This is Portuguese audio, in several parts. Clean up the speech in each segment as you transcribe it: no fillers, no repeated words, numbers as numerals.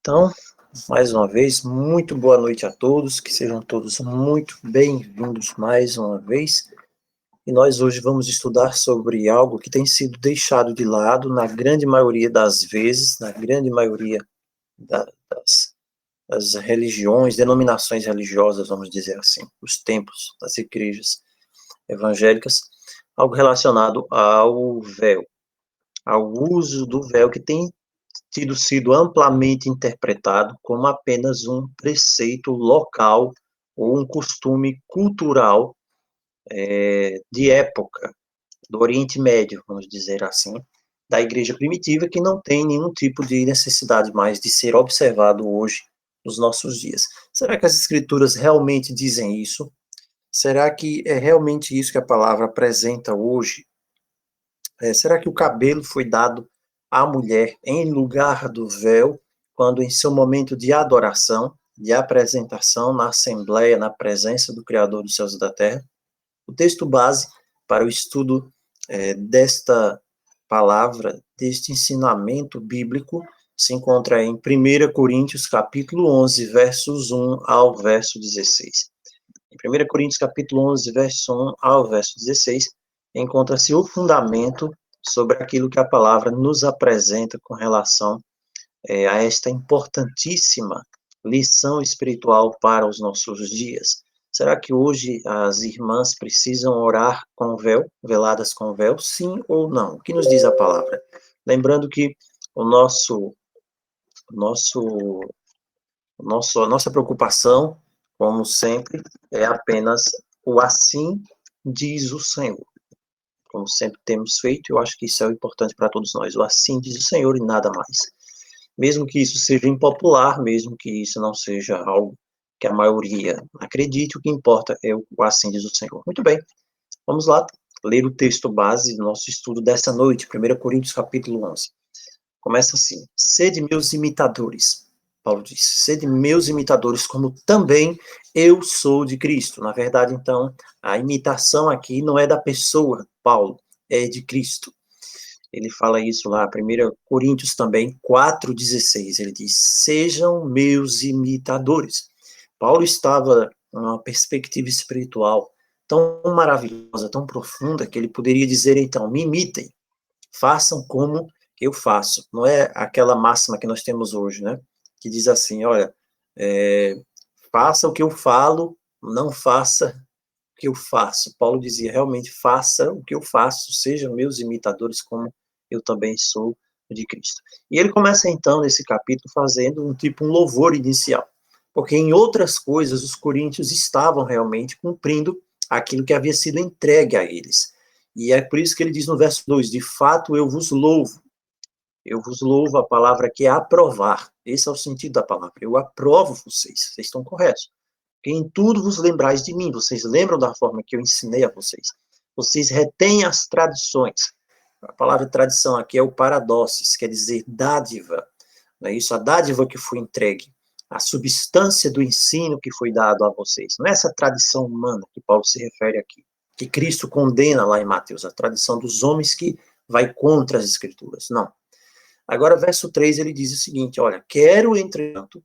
Então, mais uma vez, muito boa noite a todos, que sejam todos muito bem-vindos mais uma vez. E nós hoje vamos estudar sobre algo que tem sido deixado de lado na grande maioria das vezes, na grande maioria das religiões, denominações religiosas, vamos dizer assim, os templos das igrejas evangélicas, algo relacionado ao véu, ao uso do véu que tem sido amplamente interpretado como apenas um preceito local ou um costume cultural de época do Oriente Médio, vamos dizer assim, da igreja primitiva, que não tem nenhum tipo de necessidade mais de ser observado hoje, nos nossos dias. Será que as escrituras realmente dizem isso? Será que é realmente isso que a palavra apresenta hoje? Será que o cabelo foi dado à mulher em lugar do véu, quando em seu momento de adoração, de apresentação na Assembleia, na presença do Criador dos céus e da terra? O texto base para o estudo desta palavra, deste ensinamento bíblico, se encontra em 1 Coríntios, capítulo 11, versos 1 ao verso 16. Em 1 Coríntios, capítulo 11, verso 1 ao verso 16, encontra-se o fundamento sobre aquilo que a palavra nos apresenta com relação a esta importantíssima lição espiritual para os nossos dias. Será que hoje as irmãs precisam orar com véu, veladas com véu? Sim ou não? O que nos diz a palavra? Lembrando que o nosso, a nossa preocupação, como sempre, é apenas o assim diz o Senhor. Como sempre temos feito, eu acho que isso é o importante para todos nós. O assim diz o Senhor e nada mais. Mesmo que isso seja impopular, mesmo que isso não seja algo que a maioria acredite, o que importa é o assim diz o Senhor. Muito bem, vamos lá ler o texto base do nosso estudo dessa noite, 1 Coríntios capítulo 11. Começa assim: sede meus imitadores. Paulo diz: sede meus imitadores, como também eu sou de Cristo. Na verdade, então, a imitação aqui não é da pessoa, Paulo, é de Cristo. Ele fala isso lá, 1 Coríntios também, 4,16. Ele diz: sejam meus imitadores. Paulo estava numa perspectiva espiritual tão maravilhosa, tão profunda, que ele poderia dizer, então, me imitem, façam como eu faço. Não é aquela máxima que nós temos hoje, né? Que diz assim, olha, faça o que eu falo, não faça o que eu faço. Paulo dizia, realmente, faça o que eu faço, sejam meus imitadores como eu também sou de Cristo. E ele começa, então, nesse capítulo, fazendo um louvor inicial. Porque em outras coisas, os coríntios estavam realmente cumprindo aquilo que havia sido entregue a eles. E é por isso que ele diz no verso 2, de fato eu vos louvo. Eu vos louvo, a palavra aqui é aprovar. Esse é o sentido da palavra. Eu aprovo vocês estão corretos. Que em tudo vos lembrais de mim. Vocês lembram da forma que eu ensinei a vocês. Vocês retêm as tradições. A palavra tradição aqui é o paradósis, quer dizer dádiva. Não é isso? A dádiva que foi entregue. A substância do ensino que foi dado a vocês. Não é essa tradição humana que Paulo se refere aqui. Que Cristo condena lá em Mateus. A tradição dos homens que vai contra as escrituras. Não. Agora, verso 3, ele diz o seguinte, olha, quero, entretanto,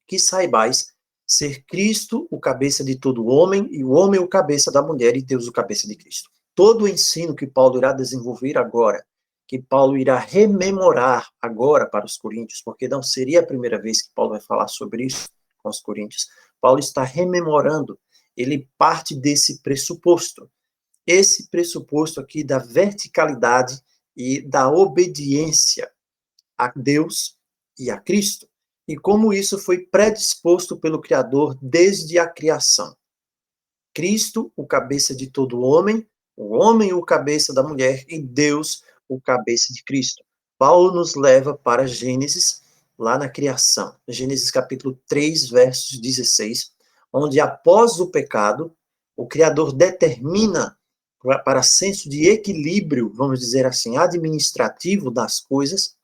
que saibais ser Cristo o cabeça de todo homem, e o homem o cabeça da mulher, e Deus o cabeça de Cristo. Todo o ensino que Paulo irá desenvolver agora, que Paulo irá rememorar agora para os coríntios, porque não seria a primeira vez que Paulo vai falar sobre isso com os coríntios, Paulo está rememorando, ele parte desse pressuposto. Esse pressuposto aqui da verticalidade e da obediência a Deus e a Cristo, e como isso foi predisposto pelo Criador desde a criação. Cristo, o cabeça de todo homem, o homem, o cabeça da mulher, e Deus, o cabeça de Cristo. Paulo nos leva para Gênesis, lá na criação. Gênesis capítulo 3, versos 16, onde após o pecado, o Criador determina para senso de equilíbrio, vamos dizer assim, administrativo das coisas,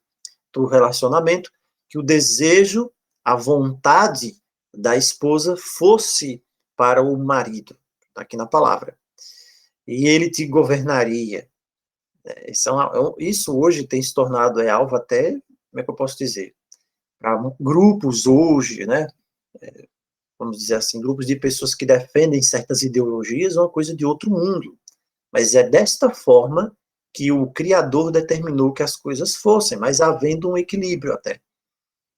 do relacionamento, que o desejo, a vontade da esposa fosse para o marido, tá aqui na palavra. E ele te governaria. Isso hoje tem se tornado alvo até, como é que eu posso dizer? para grupos hoje, né? Vamos dizer assim, grupos de pessoas que defendem certas ideologias, é uma coisa de outro mundo. Mas é desta forma que o Criador determinou que as coisas fossem, mas havendo um equilíbrio até.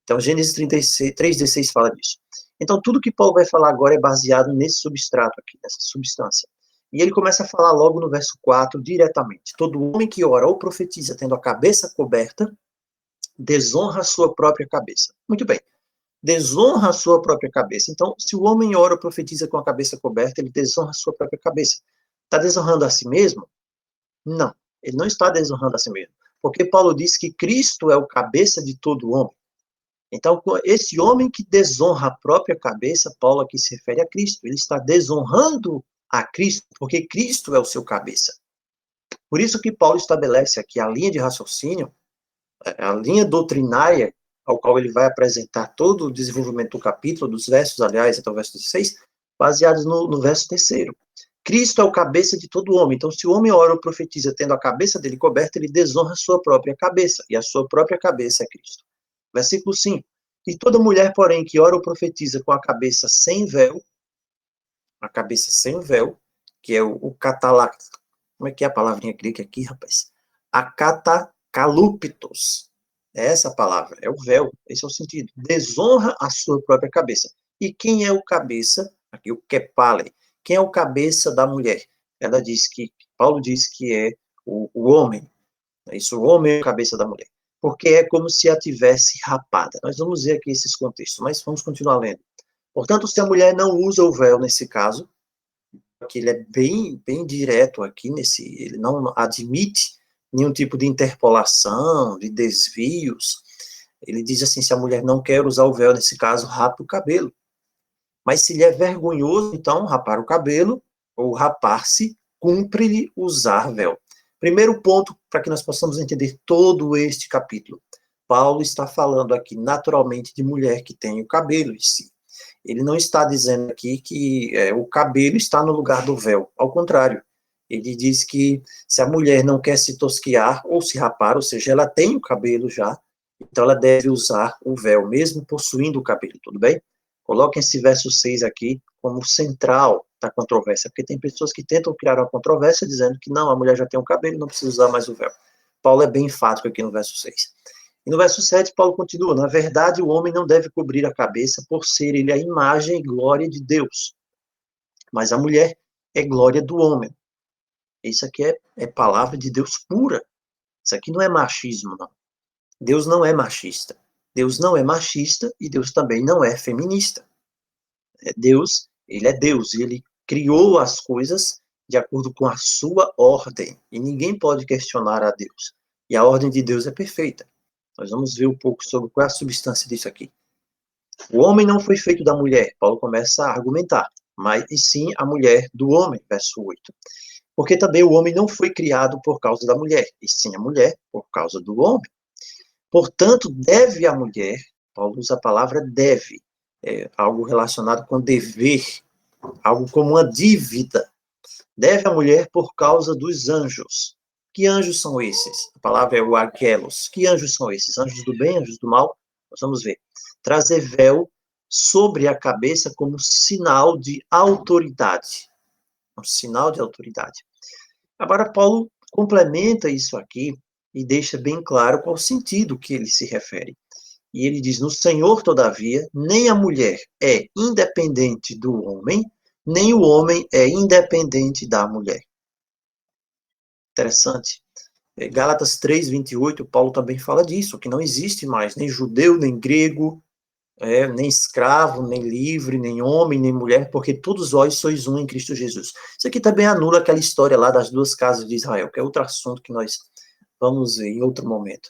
Então, Gênesis 36, 3,16 fala disso. Então, tudo que Paulo vai falar agora é baseado nesse substrato aqui, nessa substância. E ele começa a falar logo no verso 4, diretamente. Todo homem que ora ou profetiza tendo a cabeça coberta, desonra a sua própria cabeça. Muito bem. Desonra a sua própria cabeça. Então, se o homem ora ou profetiza com a cabeça coberta, ele desonra a sua própria cabeça. Está desonrando a si mesmo? Não. Ele não está desonrando a si mesmo. Porque Paulo diz que Cristo é o cabeça de todo homem. Então, esse homem que desonra a própria cabeça, Paulo aqui se refere a Cristo. Ele está desonrando a Cristo, porque Cristo é o seu cabeça. Por isso que Paulo estabelece aqui a linha de raciocínio, a linha doutrinária, ao qual ele vai apresentar todo o desenvolvimento do capítulo, dos versos, aliás, até o verso 16, baseados no verso 3º. Cristo é o cabeça de todo homem. Então, se o homem ora ou profetiza tendo a cabeça dele coberta, ele desonra a sua própria cabeça, e a sua própria cabeça é Cristo. Versículo 5. E toda mulher, porém, que ora ou profetiza com a cabeça sem véu, que é o catalá, como é que é a palavrinha grega aqui, rapaz? Acatacalúpitos. É essa a palavra, é o véu, esse é o sentido. Desonra a sua própria cabeça. E quem é o cabeça? Aqui, o kepale. Quem é o cabeça da mulher? Ela diz que, Paulo diz que é o homem. Isso, o homem é o cabeça da mulher. Porque é como se a tivesse rapada. Nós vamos ver aqui esses contextos, mas vamos continuar lendo. Portanto, se a mulher não usa o véu nesse caso, que ele é bem direto aqui, ele não admite nenhum tipo de interpolação, de desvios. Ele diz assim, se a mulher não quer usar o véu nesse caso, rapa o cabelo. Mas se lhe é vergonhoso, então, rapar o cabelo, ou rapar-se, cumpre-lhe usar véu. Primeiro ponto, para que nós possamos entender todo este capítulo. Paulo está falando aqui, naturalmente, de mulher que tem o cabelo em si. Ele não está dizendo aqui que o cabelo está no lugar do véu. Ao contrário, ele diz que se a mulher não quer se tosquiar ou se rapar, ou seja, ela tem o cabelo já, então ela deve usar o véu, mesmo possuindo o cabelo, tudo bem? Coloquem esse verso 6 aqui como central da controvérsia, porque tem pessoas que tentam criar uma controvérsia dizendo que não, a mulher já tem o cabelo, não precisa usar mais o véu. Paulo é bem enfático aqui no verso 6. E no verso 7, Paulo continua, na verdade, o homem não deve cobrir a cabeça por ser ele a imagem e glória de Deus, mas a mulher é glória do homem. Isso aqui é palavra de Deus pura. Isso aqui não é machismo, não. Deus não é machista. Deus não é machista e Deus também não é feminista. Deus, ele é Deus, e ele criou as coisas de acordo com a sua ordem, e ninguém pode questionar a Deus. E a ordem de Deus é perfeita. Nós vamos ver um pouco sobre qual é a substância disso aqui. O homem não foi feito da mulher, Paulo começa a argumentar, mas e sim a mulher do homem, verso 8. Porque também o homem não foi criado por causa da mulher, e sim a mulher por causa do homem. Portanto, deve a mulher, Paulo usa a palavra deve, algo relacionado com dever, algo como uma dívida. Deve a mulher por causa dos anjos. Que anjos são esses? A palavra é o arquelos. Que anjos são esses? Anjos do bem, anjos do mal? Nós vamos ver. Trazer véu sobre a cabeça como sinal de autoridade. Um sinal de autoridade. Agora, Paulo complementa isso aqui e deixa bem claro qual o sentido que ele se refere. E ele diz, no Senhor, todavia, nem a mulher é independente do homem, nem o homem é independente da mulher. Interessante. Gálatas 3:28, Paulo também fala disso, que não existe mais nem judeu, nem grego, nem escravo, nem livre, nem homem, nem mulher, porque todos vós sois um em Cristo Jesus. Isso aqui também anula aquela história lá das duas casas de Israel, que é outro assunto que nós vamos ver em outro momento.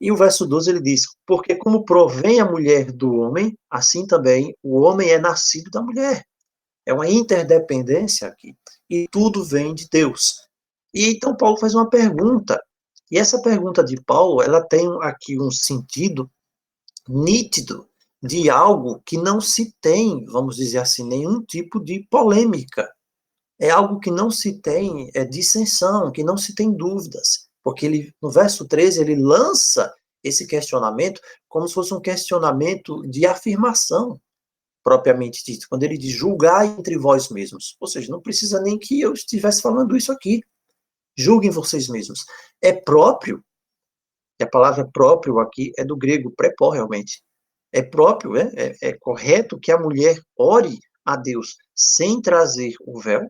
E o verso 12 ele diz, porque como provém a mulher do homem, assim também o homem é nascido da mulher. É uma interdependência aqui. E tudo vem de Deus. E então Paulo faz uma pergunta. E essa pergunta de Paulo, ela tem aqui um sentido nítido de algo que não se tem, vamos dizer assim, nenhum tipo de polêmica. É algo que não se tem dissensão, que não se tem dúvidas. Porque ele, no verso 13, ele lança esse questionamento como se fosse um questionamento de afirmação, propriamente dito, quando ele diz julgai entre vós mesmos. Ou seja, não precisa nem que eu estivesse falando isso aqui. Julguem vocês mesmos. É próprio, e a palavra próprio aqui é do grego prepó, realmente. É próprio, é correto que a mulher ore a Deus sem trazer o véu.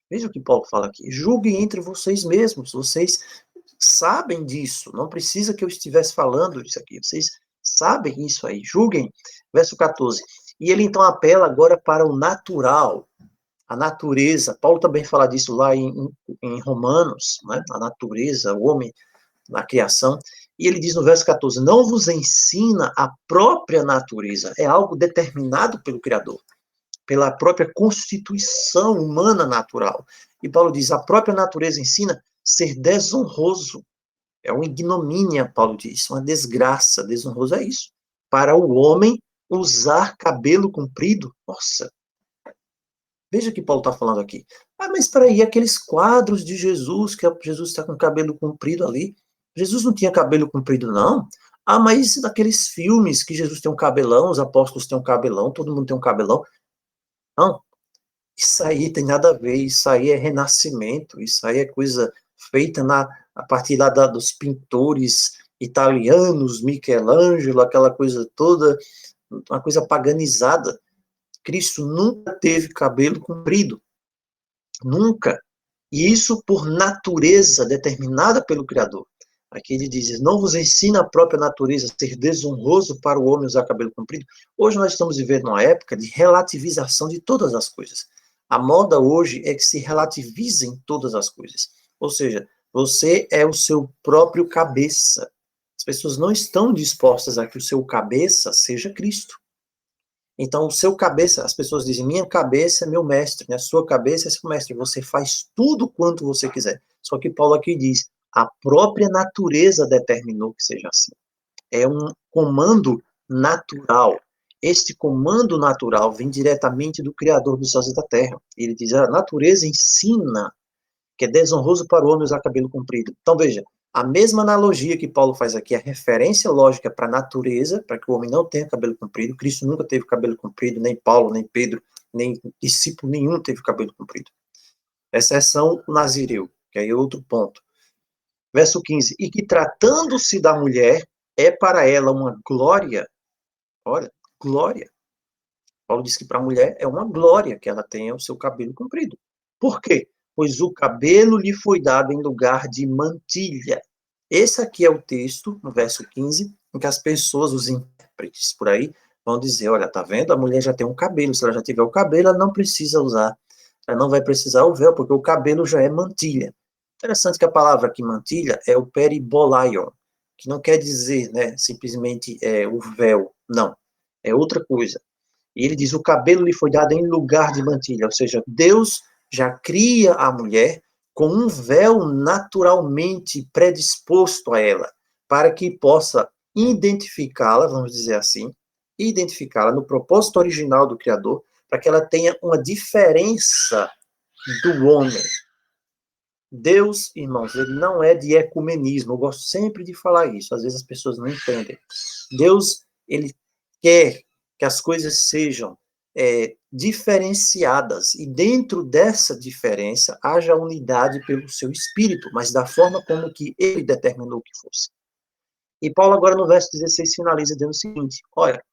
Veja o que Paulo fala aqui. Julguem entre vocês mesmos. Vocês sabem disso. Não precisa que eu estivesse falando isso aqui. Vocês sabem isso aí. Julguem. Verso 14. E ele então apela agora para o natural, a natureza. Paulo também fala disso lá em Romanos, né? A natureza, o homem na criação. E ele diz no verso 14: não vos ensina a própria natureza. É algo determinado pelo Criador, pela própria constituição humana natural. E Paulo diz: a própria natureza ensina ser desonroso. É uma ignomínia, Paulo diz, uma desgraça. Desonroso é isso. Para o homem usar cabelo comprido. Nossa, veja o que Paulo está falando aqui. Ah, mas espera aí, aqueles quadros de Jesus, que Jesus está com cabelo comprido ali. Jesus não tinha cabelo comprido, não. Ah, mas naqueles filmes que Jesus tem um cabelão, os apóstolos têm um cabelão, todo mundo tem um cabelão. Não, isso aí tem nada a ver, isso aí é renascimento, isso aí é coisa feita a partir lá dos pintores italianos, Michelangelo, aquela coisa toda, uma coisa paganizada. Cristo nunca teve cabelo comprido, nunca. E isso por natureza determinada pelo Criador. Aqui ele diz: não vos ensina a própria natureza a ser desonroso para o homem usar cabelo comprido. Hoje nós estamos vivendo uma época de relativização de todas as coisas. A moda hoje é que se relativizem todas as coisas. Ou seja, você é o seu próprio cabeça. As pessoas não estão dispostas a que o seu cabeça seja Cristo. Então, o seu cabeça, as pessoas dizem, minha cabeça é meu mestre, né? Sua cabeça é seu mestre, você faz tudo quanto você quiser. Só que Paulo aqui diz, a própria natureza determinou que seja assim. É um comando natural. Este comando natural vem diretamente do Criador dos céus e da terra. Ele diz, a natureza ensina que é desonroso para o homem usar cabelo comprido. Então, veja, a mesma analogia que Paulo faz aqui, a referência lógica para a natureza, para que o homem não tenha cabelo comprido. Cristo nunca teve cabelo comprido, nem Paulo, nem Pedro, nem discípulo nenhum teve cabelo comprido. Exceção o Nazireu, que aí é outro ponto. Verso 15, e que tratando-se da mulher, é para ela uma glória, olha, glória. Paulo diz que para a mulher é uma glória que ela tenha o seu cabelo comprido. Por quê? Pois o cabelo lhe foi dado em lugar de mantilha. Esse aqui é o texto, no verso 15, em que as pessoas, os intérpretes por aí, vão dizer, olha, tá vendo? A mulher já tem um cabelo, se ela já tiver o cabelo, ela não precisa usar, ela não vai precisar o véu, porque o cabelo já é mantilha. Interessante que a palavra aqui, mantilha, é o peribolaion, que não quer dizer, né, simplesmente o véu, não, é outra coisa. E ele diz, o cabelo lhe foi dado em lugar de mantilha, ou seja, Deus já cria a mulher com um véu naturalmente predisposto a ela, para que possa identificá-la, vamos dizer assim, identificá-la no propósito original do Criador, para que ela tenha uma diferença do homem. Deus, irmãos, ele não é de ecumenismo, eu gosto sempre de falar isso, às vezes as pessoas não entendem. Deus, ele quer que as coisas sejam diferenciadas, e dentro dessa diferença haja unidade pelo seu espírito, mas da forma como que ele determinou que fosse. E Paulo agora no verso 16 finaliza dizendo o seguinte, olha,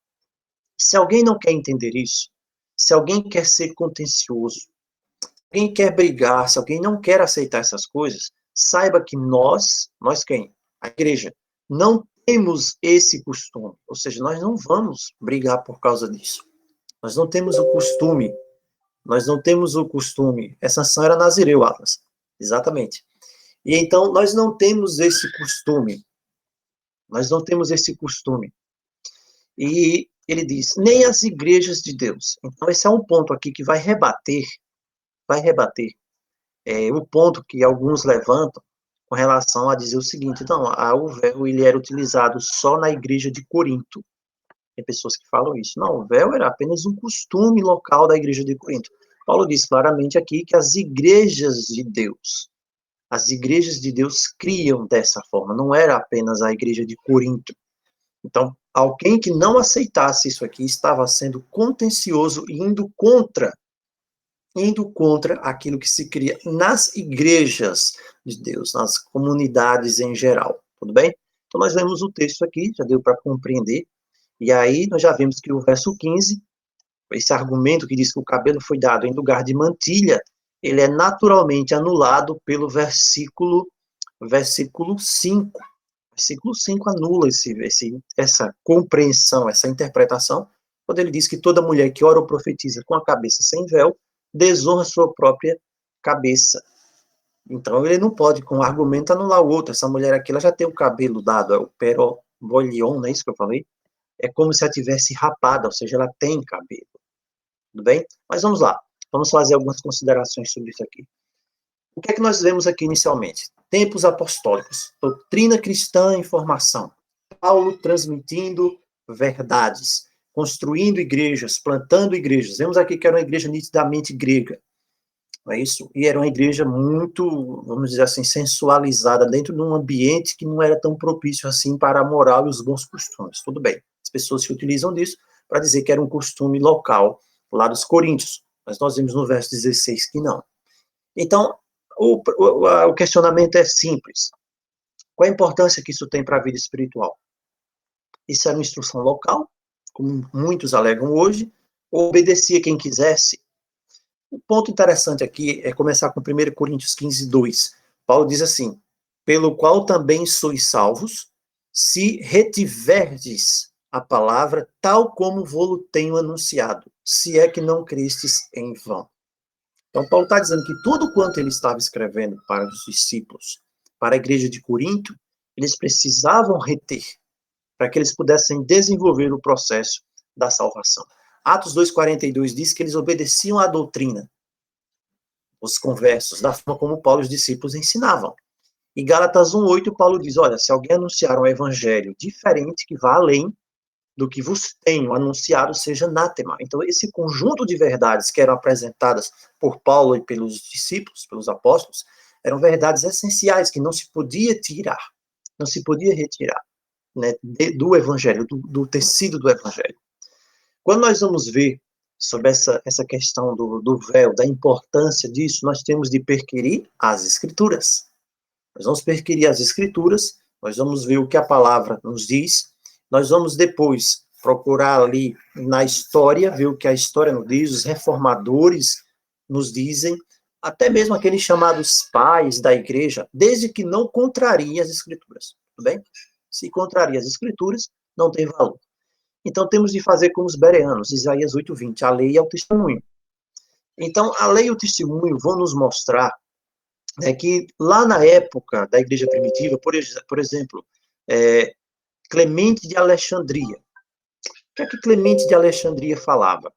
se alguém não quer entender isso, se alguém quer ser contencioso, alguém quer brigar, se alguém não quer aceitar essas coisas, saiba que nós quem? A igreja, não temos esse costume, ou seja, nós não vamos brigar por causa disso. Nós não temos o costume, essa ação era Nazireu, Atlas, exatamente. E então, nós não temos esse costume. E ele diz, nem as igrejas de Deus. Então, esse é um ponto aqui que vai rebater o ponto que alguns levantam com relação a dizer o seguinte, não, o véu ele era utilizado só na igreja de Corinto. Tem pessoas que falam isso. Não, o véu era apenas um costume local da igreja de Corinto. Paulo diz claramente aqui que as igrejas de Deus, As igrejas de Deus criam dessa forma, não era apenas a igreja de Corinto. Então, alguém que não aceitasse isso aqui estava sendo contencioso e indo contra aquilo que se cria nas igrejas de Deus, nas comunidades em geral, tudo bem? Então, nós vemos o texto aqui, já deu para compreender, e aí nós já vimos que o verso 15, esse argumento que diz que o cabelo foi dado em lugar de mantilha, ele é naturalmente anulado pelo versículo 5. Versículo 5 anula essa compreensão, essa interpretação, quando ele diz que toda mulher que ora ou profetiza com a cabeça sem véu, desonra sua própria cabeça. Então, ele não pode, com um argumento, anular o outro. Essa mulher aqui, ela já tem o cabelo dado, é o perobolion, não é isso que eu falei? É como se ela tivesse rapada, ou seja, ela tem cabelo. Tudo bem? Mas vamos lá. Vamos fazer algumas considerações sobre isso aqui. O que é que nós vemos aqui inicialmente? Tempos apostólicos, doutrina cristã em formação. Paulo transmitindo verdades, construindo igrejas, plantando igrejas. Vemos aqui que era uma igreja nitidamente grega, não é isso? E era uma igreja muito, vamos dizer assim, sensualizada, dentro de um ambiente que não era tão propício assim para a moral e os bons costumes. Tudo bem, as pessoas se utilizam disso para dizer que era um costume local lá dos coríntios, mas nós vimos no verso 16 que não. Então, o questionamento é simples. Qual a importância que isso tem para a vida espiritual? Isso era uma instrução local, como muitos alegam hoje, ou obedecia quem quisesse? O ponto interessante aqui é começar com 1 Coríntios 15, 2. Paulo diz assim, pelo qual também sois salvos, se retiverdes a palavra tal como vou-lo tenho anunciado, se é que não crestes em vão. Então, Paulo está dizendo que tudo quanto ele estava escrevendo para os discípulos, para a igreja de Corinto, eles precisavam reter, para que eles pudessem desenvolver o processo da salvação. Atos 2,42 diz que eles obedeciam à doutrina, os conversos, da forma como Paulo e os discípulos ensinavam. E Gálatas 1,8, Paulo diz, olha, se alguém anunciar um evangelho diferente, que vá além do que vos tenho anunciado, seja anátema. Então, esse conjunto de verdades que eram apresentadas por Paulo e pelos discípulos, pelos apóstolos, eram verdades essenciais que não se podia tirar, não se podia retirar, né, do evangelho, do tecido do evangelho. Quando nós vamos ver sobre essa questão do véu, da importância disso, nós temos de perquirir as escrituras. Nós vamos perquirir as escrituras, nós vamos ver o que a palavra nos diz, nós vamos depois procurar ali na história, ver o que a história nos diz, os reformadores nos dizem, até mesmo aqueles chamados pais da igreja, desde que não contrarie as escrituras, tudo bem? Se contraria as escrituras, não tem valor. Então temos de fazer como os bereanos, Isaías 8:20, a lei é o testemunho. Então, a lei e o testemunho vão nos mostrar, né, que lá na época da igreja primitiva, por exemplo, Clemente de Alexandria. O que é que Clemente de Alexandria falava?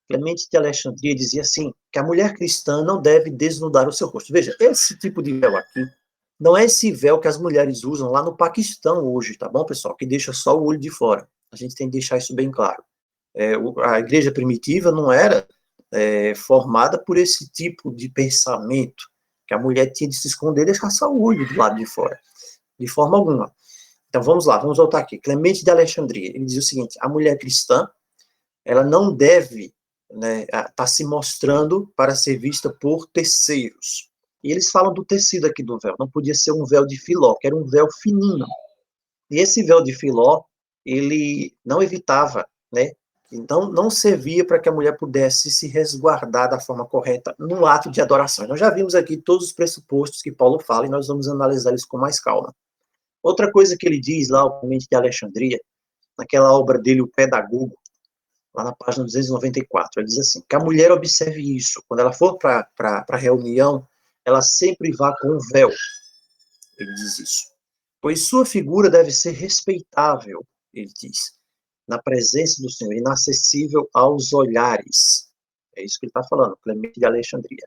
Clemente de Alexandria dizia assim, que a mulher cristã não deve desnudar o seu rosto. Veja, esse tipo de véu aqui, não é esse véu que as mulheres usam lá no Paquistão hoje, tá bom, pessoal? Que deixa só o olho de fora. A gente tem que deixar isso bem claro. A igreja primitiva não era formada por esse tipo de pensamento, que a mulher tinha de se esconder e deixar só o olho do lado de fora, de forma alguma. Então vamos lá, vamos voltar aqui. Clemente de Alexandria, ele diz o seguinte, a mulher cristã, ela não deve, né, estar se mostrando para ser vista por terceiros. E eles falam do tecido aqui do véu, não podia ser um véu de filó, que era um véu fininho. E esse véu de filó, ele não evitava, né, então não servia para que a mulher pudesse se resguardar da forma correta no ato de adoração. Nós já vimos aqui todos os pressupostos que Paulo fala e nós vamos analisar isso com mais calma. Outra coisa que ele diz lá, o Clemente de Alexandria, naquela obra dele, O Pedagogo, lá na página 294, ele diz assim, que a mulher observe isso, quando ela for para a reunião, ela sempre vá com um véu, ele diz isso, pois sua figura deve ser respeitável, ele diz, na presença do Senhor, inacessível aos olhares, é isso que ele está falando, Clemente de Alexandria.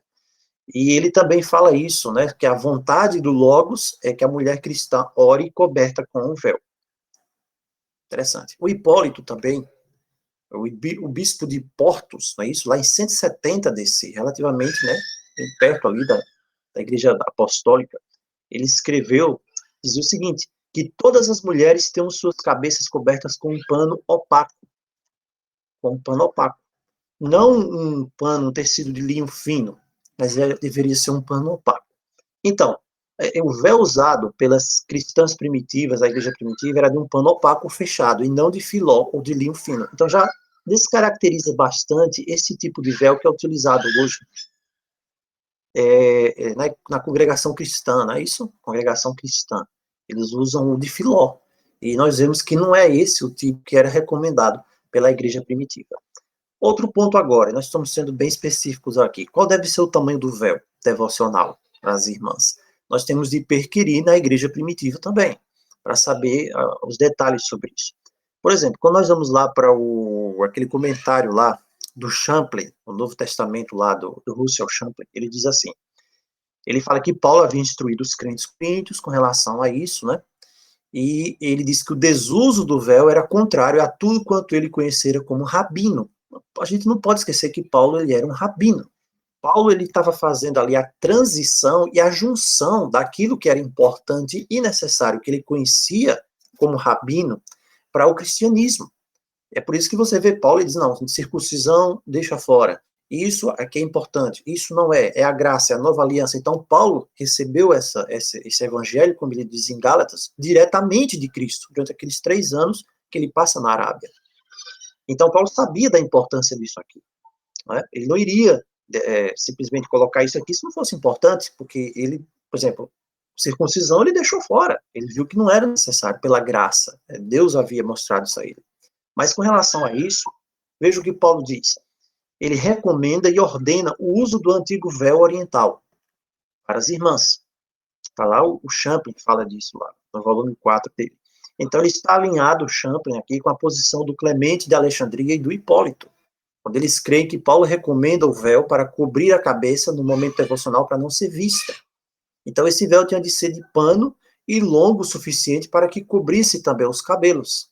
E ele também fala isso, né, que a vontade do Logos é que a mulher cristã ore coberta com um véu. Interessante. O Hipólito também, o bispo de Portos, não é isso? Lá em 170 DC, relativamente, né, bem perto ali da igreja apostólica, ele escreveu, dizia o seguinte, que todas as mulheres tenham suas cabeças cobertas com um pano opaco, com um pano opaco. Não um pano, um tecido de linho fino, mas deveria ser um pano opaco. Então, o véu usado pelas cristãs primitivas, a igreja primitiva, era de um pano opaco fechado, e não de filó ou de linho fino. Então, já descaracteriza bastante esse tipo de véu que é utilizado hoje na congregação cristã, não é isso? Congregação cristã. Eles usam o de filó. E nós vemos que não é esse o tipo que era recomendado pela igreja primitiva. Outro ponto agora, nós estamos sendo bem específicos aqui. Qual deve ser o tamanho do véu devocional para as irmãs? Nós temos de perquirir na igreja primitiva também, para saber os detalhes sobre isso. Por exemplo, quando nós vamos lá para aquele comentário lá do Champlin, o Novo Testamento lá do Russell Champlin, ele diz assim, ele fala que Paulo havia instruído os crentes coríntios com relação a isso, né? E ele diz que o desuso do véu era contrário a tudo quanto ele conhecera como rabino. A gente não pode esquecer que Paulo ele era um rabino. Paulo ele estava fazendo ali a transição e a junção daquilo que era importante e necessário, que ele conhecia como rabino, para o cristianismo. É por isso que você vê Paulo e diz, não, circuncisão deixa fora. Isso aqui é importante, isso não é a graça, é a nova aliança. Então, Paulo recebeu esse evangelho, como ele diz em Gálatas, diretamente de Cristo, durante aqueles 3 anos que ele passa na Arábia. Então, Paulo sabia da importância disso aqui. Né? Ele não iria simplesmente colocar isso aqui se não fosse importante, porque ele, por exemplo, circuncisão ele deixou fora. Ele viu que não era necessário pela graça. Deus havia mostrado isso a ele. Mas com relação a isso, veja o que Paulo diz. Ele recomenda e ordena o uso do antigo véu oriental para as irmãs. Está lá o Champlin que fala disso lá, no volume 4 dele. Então, ele está alinhado, o Champlin, aqui, com a posição do Clemente de Alexandria e do Hipólito, quando eles creem que Paulo recomenda o véu para cobrir a cabeça no momento devocional para não ser vista. Então, esse véu tinha de ser de pano e longo o suficiente para que cobrisse também os cabelos.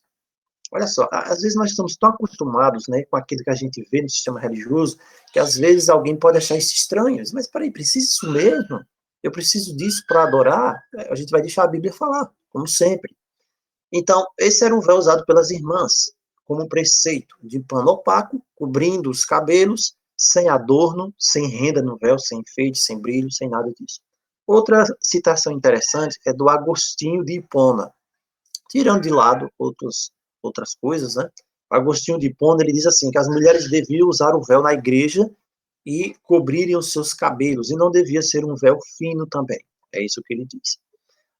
Olha só, às vezes nós estamos tão acostumados, né, com aquilo que a gente vê no sistema religioso, que às vezes alguém pode achar isso estranho. Mas peraí, precisa isso mesmo? Eu preciso disso para adorar? A gente vai deixar a Bíblia falar, como sempre. Então, esse era um véu usado pelas irmãs, como um preceito de pano opaco, cobrindo os cabelos, sem adorno, sem renda no véu, sem enfeite, sem brilho, sem nada disso. Outra citação interessante é do Agostinho de Hipona, tirando de lado outras coisas, né? O Agostinho de Hipona, ele diz assim, que as mulheres deviam usar o véu na igreja e cobrirem os seus cabelos, e não devia ser um véu fino também. É isso que ele diz.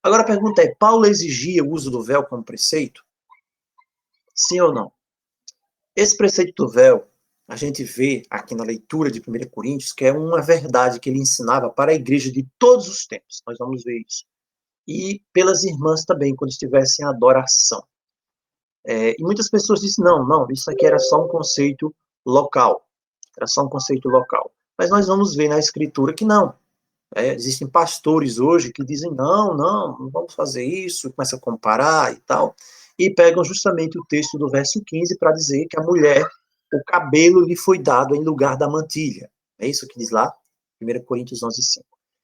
Agora a pergunta é, Paulo exigia o uso do véu como preceito? Sim ou não? Esse preceito do véu, a gente vê aqui na leitura de 1 Coríntios, que é uma verdade que ele ensinava para a igreja de todos os tempos. Nós vamos ver isso. E pelas irmãs também, quando estivessem em adoração. E muitas pessoas dizem, não, isso aqui era só um conceito local. Era só um conceito local. Mas nós vamos ver na escritura que não. Existem pastores hoje que dizem, não vamos fazer isso, começa a comparar e tal, e pegam justamente o texto do verso 15 para dizer que a mulher, o cabelo lhe foi dado em lugar da mantilha. É isso que diz lá, 1 Coríntios 11:5.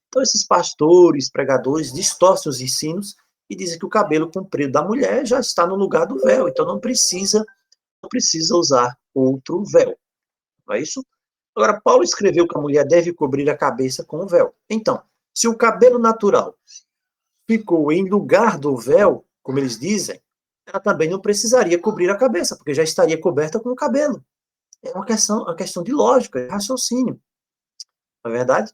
Então, esses pastores, pregadores, distorcem os ensinos e dizem que o cabelo comprido da mulher já está no lugar do véu, então não precisa usar outro véu. Não é isso? Agora, Paulo escreveu que a mulher deve cobrir a cabeça com o véu. Então, se o cabelo natural ficou em lugar do véu, como eles dizem, ela também não precisaria cobrir a cabeça, porque já estaria coberta com o cabelo. É uma questão de lógica, de raciocínio. Não é verdade?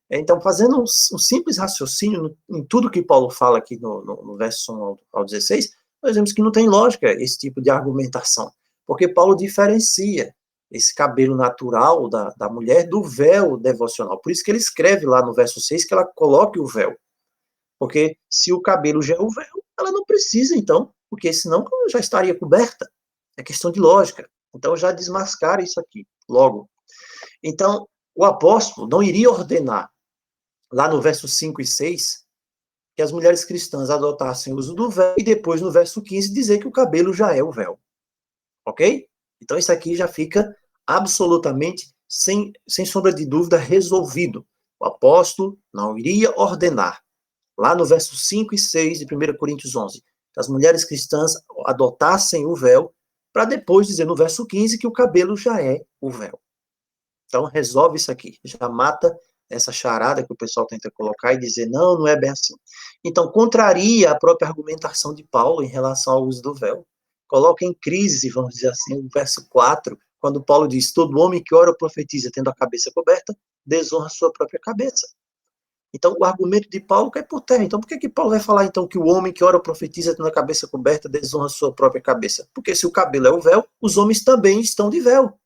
Então, fazendo um simples raciocínio em tudo que Paulo fala aqui no verso 1 ao 16, nós vemos que não tem lógica esse tipo de argumentação, porque Paulo diferencia esse cabelo natural da mulher do véu devocional. Por isso que ele escreve lá no verso 6 que ela coloque o véu. Porque se o cabelo já é o véu, ela não precisa, então, porque senão ela já estaria coberta. É questão de lógica. Então, já desmascara isso aqui, logo. Então, o apóstolo não iria ordenar, lá no verso 5 e 6, que as mulheres cristãs adotassem o uso do véu, e depois, no verso 15, dizer que o cabelo já é o véu. Ok? Então, isso aqui já fica absolutamente, sem sombra de dúvida, resolvido. O apóstolo não iria ordenar, lá no verso 5 e 6 de 1 Coríntios 11, que as mulheres cristãs adotassem o véu, para depois dizer no verso 15 que o cabelo já é o véu. Então, resolve isso aqui, já mata essa charada que o pessoal tenta colocar e dizer, não, não é bem assim. Então, contraria a própria argumentação de Paulo em relação ao uso do véu. Coloca em crise, vamos dizer assim, o verso 4, quando Paulo diz, todo homem que ora ou profetiza tendo a cabeça coberta, desonra sua própria cabeça. Então, o argumento de Paulo cai por terra. Então, por que Paulo vai falar, então, que o homem que ora ou profetiza tendo a cabeça coberta, desonra sua própria cabeça? Porque se o cabelo é o véu, os homens também estão de véu.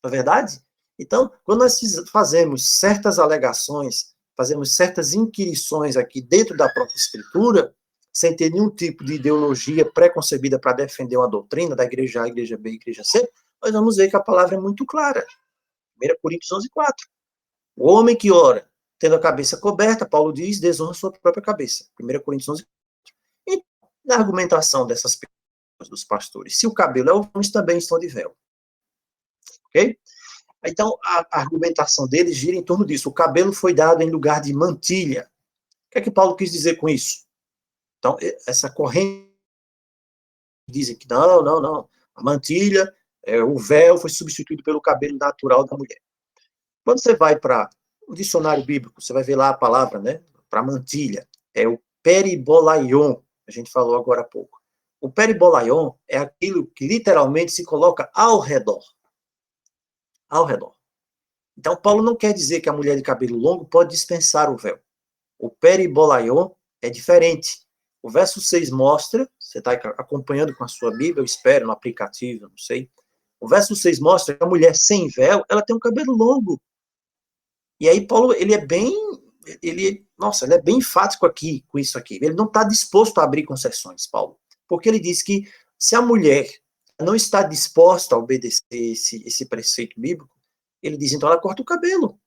Não é verdade? Então, quando nós fazemos certas alegações, fazemos certas inquirições aqui dentro da própria Escritura, sem ter nenhum tipo de ideologia preconcebida para defender uma doutrina da igreja A, igreja B, igreja C, nós vamos ver que a palavra é muito clara. 1 Coríntios 11, 4. O homem que ora, tendo a cabeça coberta, Paulo diz, desonra sua própria cabeça. 1 Coríntios 11, 4. E na argumentação dessas pessoas, dos pastores, se o cabelo é o homens também estão de véu. Ok? Então, a argumentação deles gira em torno disso. O cabelo foi dado em lugar de mantilha. O que é que Paulo quis dizer com isso? Então, essa corrente dizem que não. A mantilha, o véu foi substituído pelo cabelo natural da mulher. Quando você vai para o dicionário bíblico, você vai ver lá a palavra, né, para mantilha, é o peribolaion, a gente falou agora há pouco. O peribolaion é aquilo que literalmente se coloca ao redor. Ao redor. Então, Paulo não quer dizer que a mulher de cabelo longo pode dispensar o véu. O peribolaion é diferente. O verso 6 mostra, você está acompanhando com a sua Bíblia, eu espero, no aplicativo, não sei. O verso 6 mostra que a mulher sem véu, ela tem um cabelo longo. E aí Paulo, ele é bem enfático aqui, com isso aqui. Ele não está disposto a abrir concessões, Paulo. Porque ele diz que se a mulher não está disposta a obedecer esse preceito bíblico, ele diz, então ela corta o cabelo.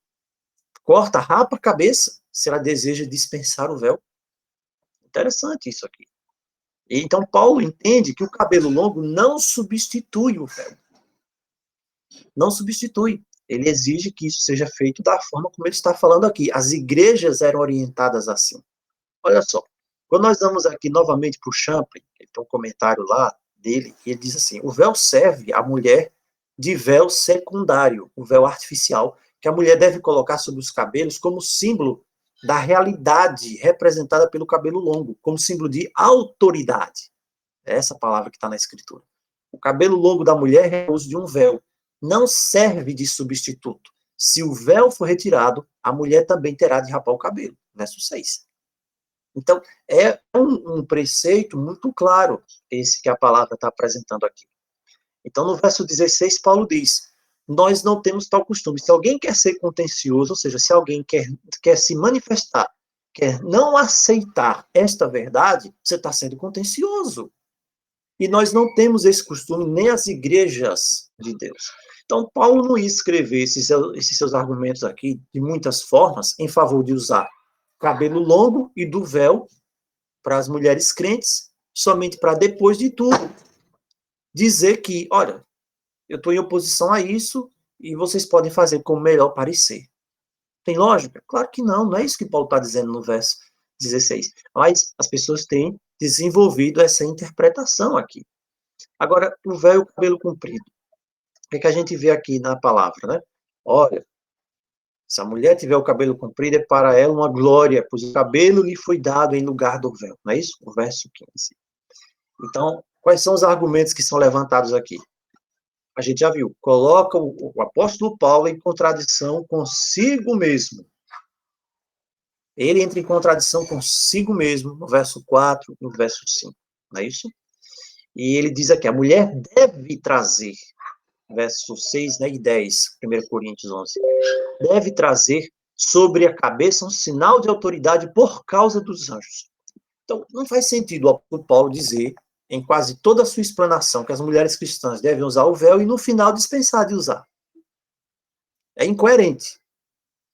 Corta, rapa a cabeça, se ela deseja dispensar o véu. Interessante isso aqui. E então Paulo entende que o cabelo longo não substitui o véu. Não substitui. Ele exige que isso seja feito da forma como ele está falando aqui. As igrejas eram orientadas assim. Olha só, quando nós vamos aqui novamente para o Champlin, ele tem um comentário lá dele, e ele diz assim, o véu serve à mulher de véu secundário, o véu artificial, que a mulher deve colocar sobre os cabelos como símbolo da realidade representada pelo cabelo longo, como símbolo de autoridade. É essa palavra que está na escritura. O cabelo longo da mulher é o uso de um véu. Não serve de substituto. Se o véu for retirado, a mulher também terá de rapar o cabelo. Verso 6. Então, é um preceito muito claro, esse que a palavra está apresentando aqui. Então, no verso 16, Paulo diz, nós não temos tal costume. Se alguém quer ser contencioso, ou seja, se alguém quer se manifestar, quer não aceitar esta verdade, você está sendo contencioso. E nós não temos esse costume nem as igrejas de Deus. Então, Paulo não ia escrever esses seus argumentos aqui de muitas formas em favor de usar cabelo longo e do véu para as mulheres crentes, somente para depois de tudo dizer que, olha, eu estou em oposição a isso e vocês podem fazer como melhor parecer. Tem lógica? Claro que não, não é isso que Paulo está dizendo no verso 16. Mas as pessoas têm desenvolvido essa interpretação aqui. Agora, o véu e o cabelo comprido. O que a gente vê aqui na palavra, né? Olha, se a mulher tiver o cabelo comprido, é para ela uma glória, pois o cabelo lhe foi dado em lugar do véu. Não é isso? O verso 15. Então, quais são os argumentos que são levantados aqui? A gente já viu. Coloca o apóstolo Paulo em contradição consigo mesmo. Ele entra em contradição consigo mesmo no verso 4, no verso 5. Não é isso? E ele diz aqui, a mulher deve trazer, verso 6, né, e 10, 1 Coríntios 11, deve trazer sobre a cabeça um sinal de autoridade por causa dos anjos. Então, não faz sentido o apóstolo Paulo dizer, em quase toda a sua explanação, que as mulheres cristãs devem usar o véu e no final dispensar de usar. É incoerente.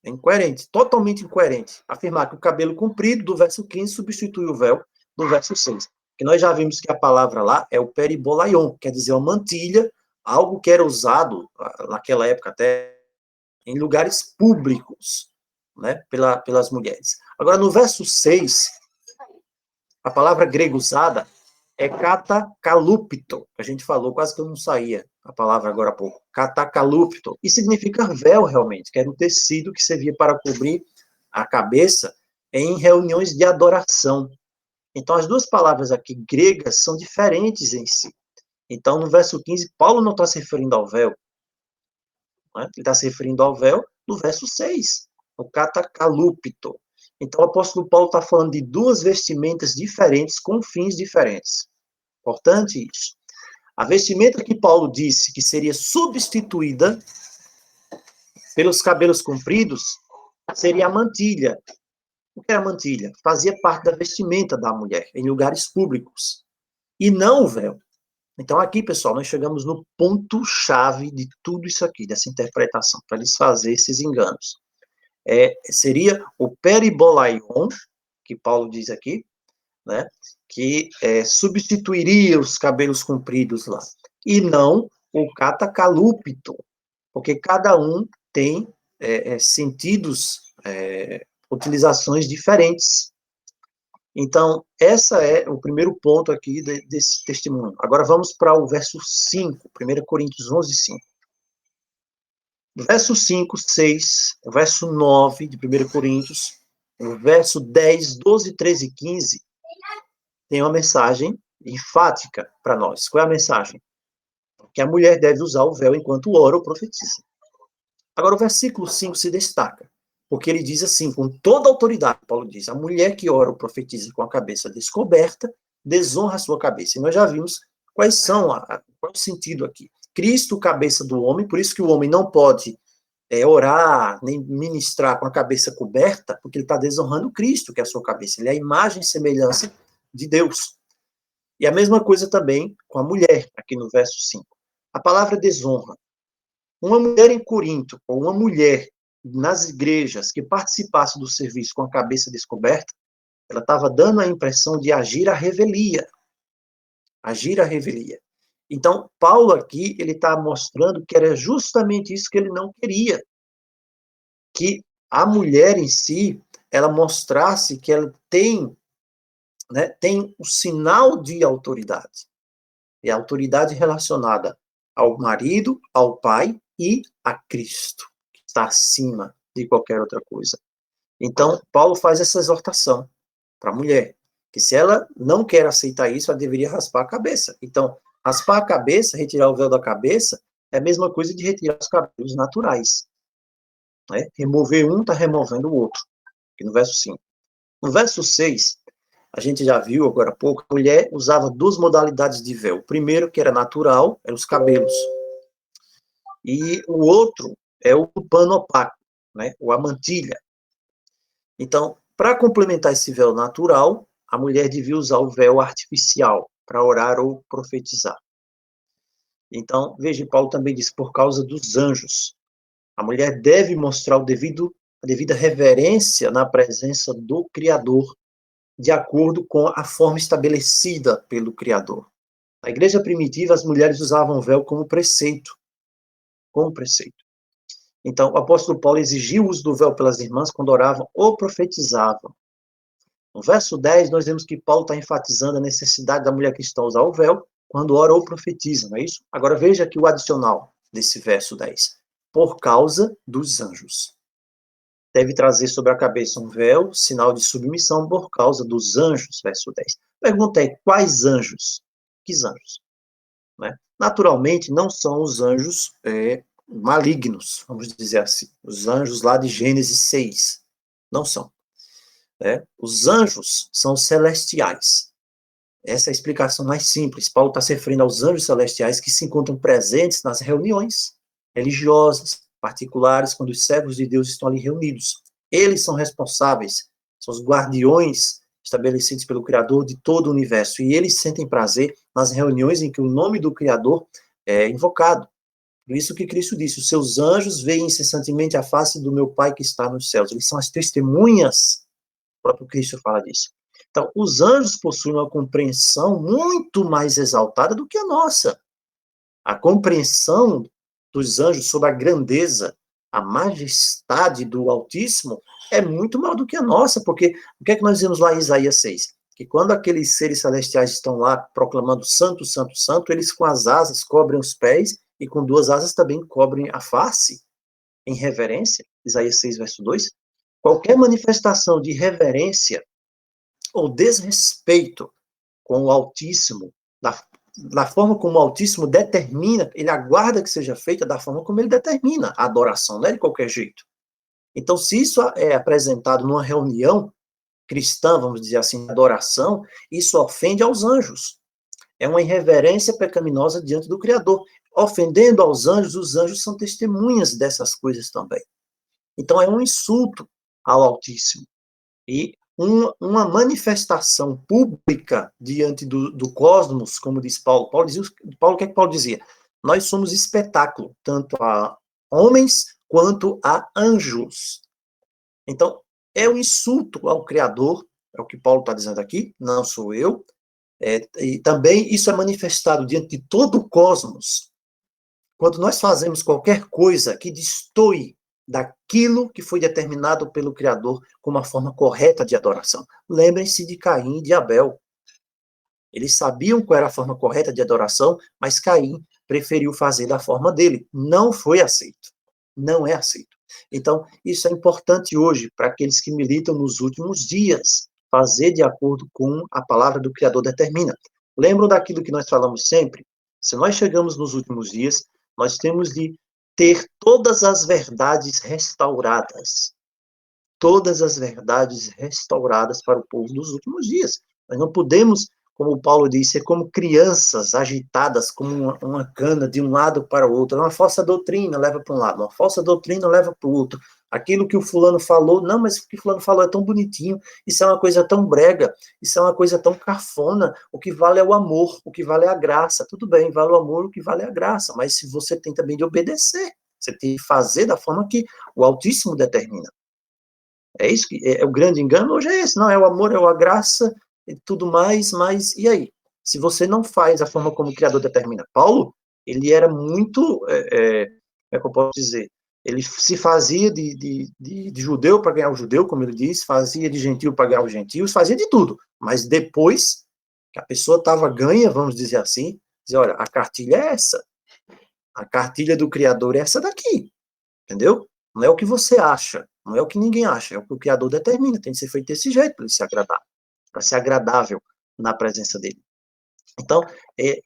É incoerente, totalmente incoerente. Afirmar que o cabelo comprido do verso 15 substitui o véu do verso 6. Que nós já vimos que a palavra lá é o peribolaion, quer dizer, uma mantilha, algo que era usado naquela época até em lugares públicos. né, pelas mulheres. Agora, no verso 6, a palavra grega usada é katakalupto, que a gente falou, quase que eu não saía a palavra agora há pouco. Katakalupto, e significa véu realmente, que era um tecido que servia para cobrir a cabeça em reuniões de adoração. Então, as duas palavras aqui gregas são diferentes em si. Então, no verso 15, Paulo não está se referindo ao véu, né? Ele está se referindo ao véu no verso 6, o katakalupto. Então, o apóstolo Paulo está falando de duas vestimentas diferentes com fins diferentes. Importante isso. A vestimenta que Paulo disse que seria substituída pelos cabelos compridos seria a mantilha. O que era a mantilha? Fazia parte da vestimenta da mulher em lugares públicos. E não o véu. Então, aqui, pessoal, nós chegamos no ponto-chave de tudo isso aqui, dessa interpretação, para desfazer esses enganos. Seria o peribolaion, que Paulo diz aqui, né, que substituiria os cabelos compridos lá, e não o katakalupto, porque cada um tem sentidos, utilizações diferentes. Então, esse é o primeiro ponto aqui desse testemunho. Agora vamos para o verso 5, 1 Coríntios 11, 5. Verso 5, 6, verso 9 de 1 Coríntios, o verso 10, 12, 13 e 15, tem uma mensagem enfática para nós. Qual é a mensagem? Que a mulher deve usar o véu enquanto ora ou profetiza. Agora, o versículo 5 se destaca, porque ele diz assim, com toda autoridade, Paulo diz, a mulher que ora ou profetiza com a cabeça descoberta, desonra a sua cabeça. E nós já vimos qual é o sentido aqui. Cristo, cabeça do homem, por isso que o homem não pode orar, nem ministrar com a cabeça coberta, porque ele está desonrando Cristo, que é a sua cabeça. Ele é a imagem e semelhança de Deus. E a mesma coisa também com a mulher, aqui no verso 5. A palavra desonra. Uma mulher em Corinto, ou uma mulher nas igrejas que participasse do serviço com a cabeça descoberta, ela estava dando a impressão de agir à revelia. Agir à revelia. Então, Paulo aqui, ele está mostrando que era justamente isso que ele não queria. Que a mulher em si, ela mostrasse que ela tem o sinal de autoridade. E a autoridade relacionada ao marido, ao pai e a Cristo, que está acima de qualquer outra coisa. Então, Paulo faz essa exortação para a mulher, que se ela não quer aceitar isso, ela deveria raspar a cabeça. Então, raspar a cabeça, retirar o véu da cabeça, é a mesma coisa de retirar os cabelos naturais. Né? Remover um está removendo o outro, aqui no verso 5. No verso 6, a gente já viu agora há pouco, a mulher usava duas modalidades de véu. O primeiro, que era natural, eram os cabelos. E o outro é o pano opaco, né? Ou a mantilha. Então, para complementar esse véu natural, a mulher devia usar o véu artificial para orar ou profetizar. Então, veja, Paulo também diz, por causa dos anjos. A mulher deve mostrar a devida reverência na presença do Criador, de acordo com a forma estabelecida pelo Criador. Na igreja primitiva, as mulheres usavam o véu como preceito. Como preceito. Então, o apóstolo Paulo exigiu o uso do véu pelas irmãs quando oravam ou profetizavam. No verso 10, nós vemos que Paulo está enfatizando a necessidade da mulher cristã usar o véu quando ora ou profetiza, não é isso? Agora veja aqui o adicional desse verso 10. Por causa dos anjos. Deve trazer sobre a cabeça um véu, sinal de submissão, por causa dos anjos, verso 10. Pergunta é, quais anjos? Que anjos? Né? Naturalmente, não são os anjos malignos, vamos dizer assim. Os anjos lá de Gênesis 6. Não são. Os anjos são celestiais. Essa é a explicação mais simples. Paulo está se referindo aos anjos celestiais que se encontram presentes nas reuniões religiosas, particulares, quando os servos de Deus estão ali reunidos. Eles são responsáveis, são os guardiões estabelecidos pelo Criador de todo o universo, e eles sentem prazer nas reuniões em que o nome do Criador é invocado. Por isso que Cristo disse, os seus anjos veem incessantemente a face do meu Pai que está nos céus. Eles são as testemunhas, o próprio Cristo fala disso. Então, os anjos possuem uma compreensão muito mais exaltada do que a nossa. A compreensão dos anjos sobre a grandeza, a majestade do Altíssimo é muito maior do que a nossa, porque o que é que nós vemos lá em Isaías 6? Que quando aqueles seres celestiais estão lá proclamando santo, santo, santo, eles com as asas cobrem os pés e com duas asas também cobrem a face, em reverência, Isaías 6, verso 2. Qualquer manifestação de reverência ou desrespeito com o Altíssimo, da forma como o Altíssimo determina, ele aguarda que seja feita da forma como ele determina a adoração, não é de qualquer jeito. Então, se isso é apresentado numa reunião cristã, vamos dizer assim, adoração, isso ofende aos anjos. É uma irreverência pecaminosa diante do Criador. Ofendendo aos anjos, os anjos são testemunhas dessas coisas também. Então, é um insulto ao Altíssimo. E uma manifestação pública diante do cosmos, como diz Paulo. Paulo, o que é que Paulo dizia? Nós somos espetáculo, tanto a homens quanto a anjos. Então, é um insulto ao Criador, é o que Paulo está dizendo aqui, não sou eu. E também isso é manifestado diante de todo o cosmos. Quando nós fazemos qualquer coisa que destoe daquilo que foi determinado pelo Criador como uma forma correta de adoração. Lembrem-se de Caim e de Abel. Eles sabiam qual era a forma correta de adoração, mas Caim preferiu fazer da forma dele. Não foi aceito. Não é aceito. Então, isso é importante hoje para aqueles que militam nos últimos dias, fazer de acordo com a palavra do Criador determina. Lembram daquilo que nós falamos sempre? Se nós chegamos nos últimos dias, nós temos de ter todas as verdades restauradas. Todas as verdades restauradas para o povo dos últimos dias. Nós não podemos, como Paulo disse, ser como crianças agitadas como uma cana de um lado para o outro. Uma falsa doutrina leva para um lado, uma falsa doutrina leva para o outro. Aquilo que o fulano falou, não, mas o que o fulano falou é tão bonitinho, isso é uma coisa tão brega, isso é uma coisa tão cafona, o que vale é o amor, o que vale é a graça. Tudo bem, vale o amor, o que vale é a graça, mas se você tem também de obedecer, você tem de fazer da forma que o Altíssimo determina. É isso que é o grande engano hoje é esse, não é o amor, é a graça e tudo mais, mas e aí? Se você não faz a forma como o Criador determina. Paulo, ele era muito, como é que eu posso dizer? Ele se fazia de judeu para ganhar o judeu, como ele diz, fazia de gentil para ganhar os gentios, fazia de tudo. Mas depois que a pessoa estava ganha, vamos dizer assim, dizia, olha, a cartilha é essa. A cartilha do Criador é essa daqui. Entendeu? Não é o que você acha, não é o que ninguém acha, é o que o Criador determina, tem que ser feito desse jeito para ele se agradar, para ser agradável na presença dele. Então,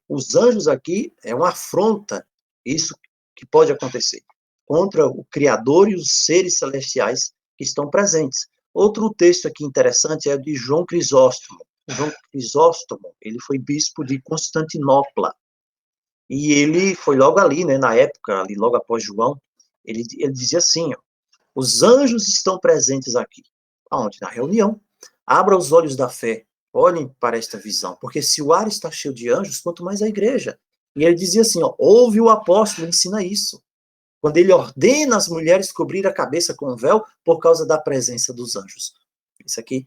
os anjos aqui é uma afronta, isso que pode acontecer, contra o Criador e os seres celestiais que estão presentes. Outro texto aqui interessante é de João Crisóstomo. João Crisóstomo, ele foi bispo de Constantinopla, e ele foi logo ali, né, na época, ali logo após João, ele dizia assim, ó, os anjos estão presentes aqui. Aonde? Na reunião. Abra os olhos da fé, olhem para esta visão, porque se o ar está cheio de anjos, quanto mais a igreja. E ele dizia assim, ó, ouve o apóstolo, ensina isso. Quando ele ordena as mulheres cobrir a cabeça com um véu por causa da presença dos anjos. Isso aqui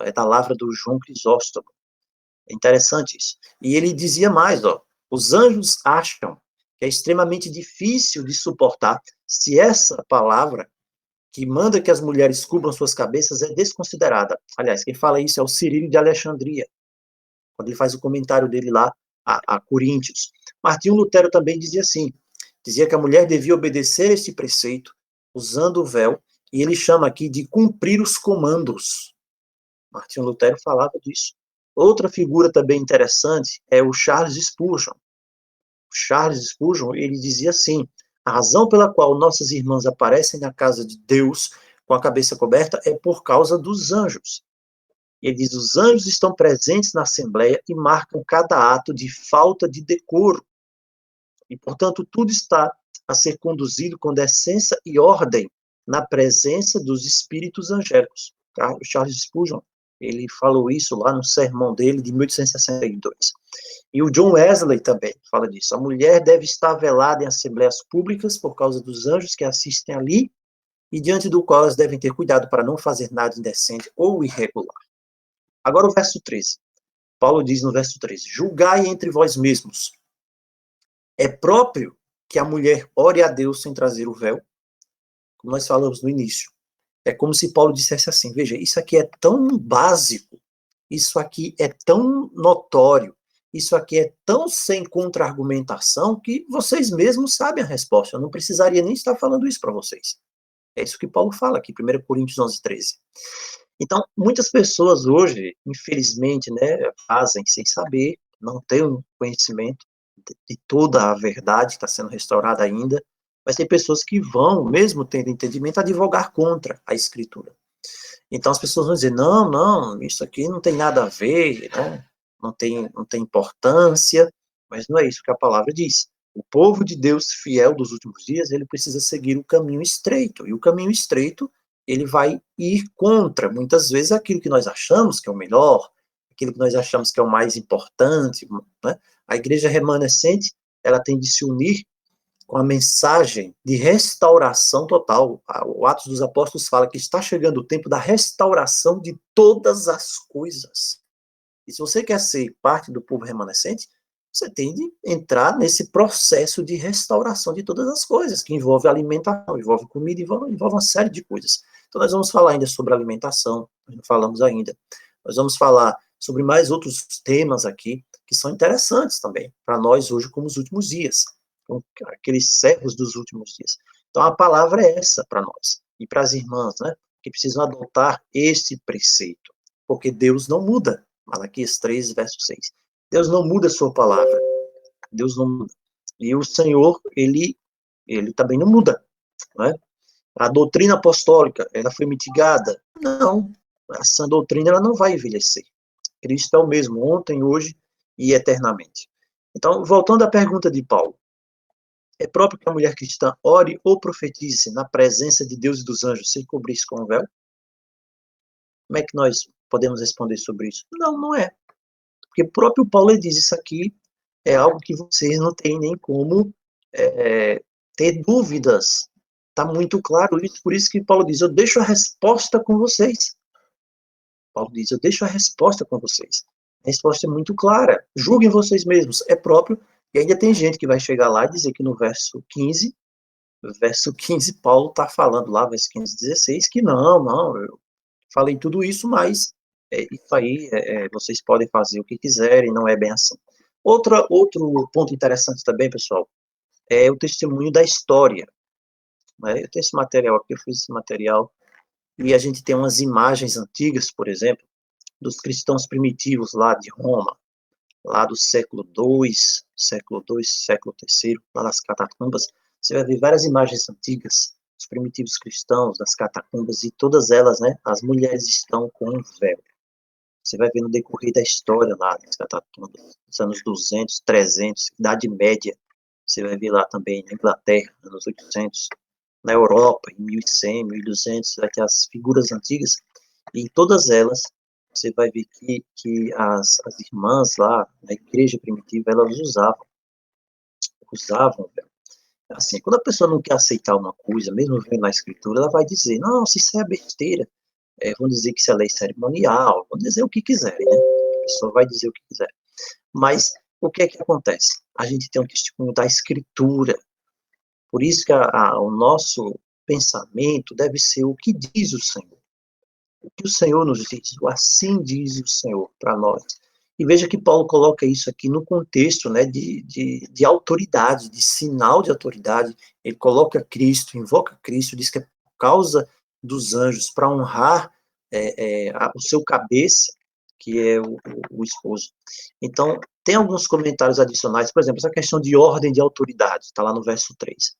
é da palavra do João Crisóstomo. É interessante isso. E ele dizia mais, ó, os anjos acham que é extremamente difícil de suportar se essa palavra que manda que as mulheres cubram suas cabeças é desconsiderada. Aliás, quem fala isso é o Cirílio de Alexandria, quando ele faz o comentário dele lá a Coríntios. Martinho Lutero também dizia assim, dizia que a mulher devia obedecer este preceito, usando o véu, e ele chama aqui de cumprir os comandos. Martinho Lutero falava disso. Outra figura também interessante é o Charles Spurgeon. O Charles Spurgeon, ele dizia assim, a razão pela qual nossas irmãs aparecem na casa de Deus com a cabeça coberta é por causa dos anjos. Ele diz, os anjos estão presentes na Assembleia e marcam cada ato de falta de decoro. E, portanto, tudo está a ser conduzido com decência e ordem na presença dos espíritos angélicos. O Charles Spurgeon, ele falou isso lá no sermão dele de 1862. E o John Wesley também fala disso. A mulher deve estar velada em assembleias públicas por causa dos anjos que assistem ali e diante do qual elas devem ter cuidado para não fazer nada indecente ou irregular. Agora o verso 13. Paulo diz no verso 13, julgai entre vós mesmos. É próprio que a mulher ore a Deus sem trazer o véu? como nós falamos no início. É como se Paulo dissesse assim, veja, isso aqui é tão básico, isso aqui é tão notório, isso aqui é tão sem contra-argumentação que vocês mesmos sabem a resposta. Eu não precisaria nem estar falando isso para vocês. É isso que Paulo fala aqui, 1 Coríntios 11:13. Então, muitas pessoas hoje, infelizmente, né, fazem sem saber, não têm um conhecimento de toda a verdade que está sendo restaurada ainda, mas tem pessoas que vão, mesmo tendo entendimento, advogar contra a Escritura. Então as pessoas vão dizer, não, não, isso aqui não tem nada a ver, né? Não tem importância, mas não é isso que a palavra diz. O povo de Deus fiel dos últimos dias, ele precisa seguir o caminho estreito, e o caminho estreito, ele vai ir contra, muitas vezes, aquilo que nós achamos que é o melhor, aquilo que nós achamos que é o mais importante, né? A igreja remanescente, ela tem de se unir com a mensagem de restauração total. O Atos dos Apóstolos fala que está chegando o tempo da restauração de todas as coisas. E se você quer ser parte do povo remanescente, você tem de entrar nesse processo de restauração de todas as coisas, que envolve alimentação, envolve comida, envolve uma série de coisas. Então nós vamos falar ainda sobre alimentação, nós não falamos ainda. Nós vamos falar sobre mais outros temas aqui, que são interessantes também, para nós hoje, como os últimos dias, como aqueles servos dos últimos dias. Então a palavra é essa para nós, e para as irmãs, né, que precisam adotar esse preceito, porque Deus não muda. Malaquias 3, verso 6. Deus não muda a sua palavra. Deus não muda. E o Senhor, ele também não muda. Não é? A doutrina apostólica, ela foi mitigada? Não. Essa doutrina, ela não vai envelhecer. Cristo é o mesmo, ontem, hoje e eternamente. Então, voltando à pergunta de Paulo, é próprio que a mulher cristã ore ou profetize na presença de Deus e dos anjos sem cobrir-se com o véu? Como é que nós podemos responder sobre isso? Não, não é. Porque o próprio Paulo diz, isso aqui é algo que vocês não têm nem como ter dúvidas. Está muito claro isso, por isso que Paulo diz, eu deixo a resposta com vocês. Paulo diz, eu deixo a resposta com vocês. A resposta é muito clara. Julguem vocês mesmos. É próprio. E ainda tem gente que vai chegar lá e dizer que no verso 15, Paulo está falando lá, verso 15, 16, que não, eu falei tudo isso, mas isso aí, vocês podem fazer o que quiserem, não é bem assim. Outro ponto interessante também, pessoal, é o testemunho da história. Né? Eu tenho esse material aqui, eu fiz esse material, e a gente tem umas imagens antigas, por exemplo, dos cristãos primitivos lá de Roma, lá do século III, lá nas catacumbas. Você vai ver várias imagens antigas dos primitivos cristãos, das catacumbas, e todas elas, né, as mulheres estão com um véu. Você vai ver no decorrer da história lá, das catacumbas, nos anos 200, 300, Idade Média. Você vai ver lá também na Inglaterra, anos 800, na Europa, em 1100, 1200, você vai ter as figuras antigas, e em todas elas, você vai ver que as irmãs lá, na igreja primitiva, elas usavam, assim, quando a pessoa não quer aceitar uma coisa, mesmo vendo na escritura, ela vai dizer, nossa, isso é besteira, vão dizer que isso é lei cerimonial, vão dizer o que quiserem, né? A pessoa vai dizer o que quiser. Mas o que é que acontece? A gente tem um testemunho da escritura. Por isso que o nosso pensamento deve ser o que diz o Senhor. O que o Senhor nos diz, o assim diz o Senhor para nós. E veja que Paulo coloca isso aqui no contexto, né, de autoridade, de sinal de autoridade. Ele coloca Cristo, invoca Cristo, diz que é por causa dos anjos, para honrar o seu cabeça, que é o esposo. Então, tem alguns comentários adicionais, por exemplo, essa questão de ordem de autoridade, está lá no verso 3.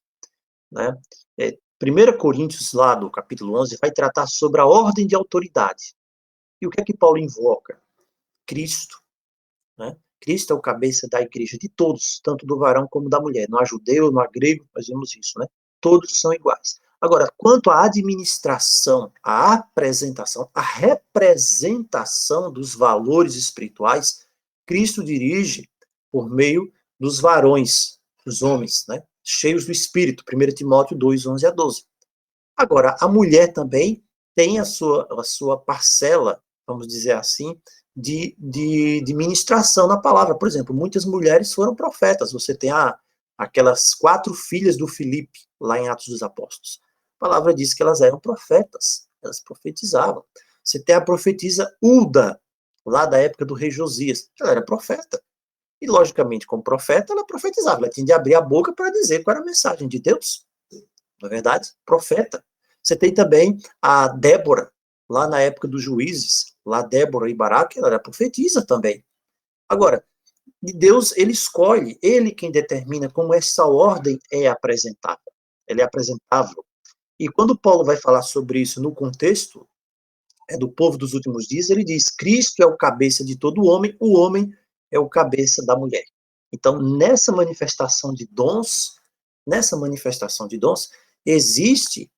Né? 1 Coríntios, lá do capítulo 11, vai tratar sobre a ordem de autoridade. E o que é que Paulo invoca? Cristo. Né? Cristo é o cabeça da igreja de todos, tanto do varão como da mulher. Não há judeu, não há grego, nós vemos isso, né? Todos são iguais. Agora, quanto à administração, à apresentação, à representação dos valores espirituais, Cristo dirige por meio dos varões, dos homens, né? Cheios do Espírito, 1 Timóteo 2, 11 a 12. Agora, a mulher também tem a sua parcela, vamos dizer assim, de ministração na palavra. Por exemplo, muitas mulheres foram profetas. Você tem aquelas 4 filhas do Filipe, lá em Atos dos Apóstolos. a palavra diz que elas eram profetas, elas profetizavam. Você tem a profetisa Hulda, lá da época do rei Josias, ela era profeta. E, logicamente, como profeta, ela profetizava, ela tinha de abrir a boca para dizer qual era a mensagem de Deus. Não é verdade? Profeta. Você tem também a Débora, lá na época dos juízes, lá Débora e Baraque, ela era profetisa também. Agora, Deus, ele escolhe, ele quem determina como essa ordem é apresentada. Ela é apresentável. E quando Paulo vai falar sobre isso no contexto do povo dos últimos dias, ele diz: Cristo é o cabeça de todo o homem é o cabeça da mulher. Então, nessa manifestação de dons, existe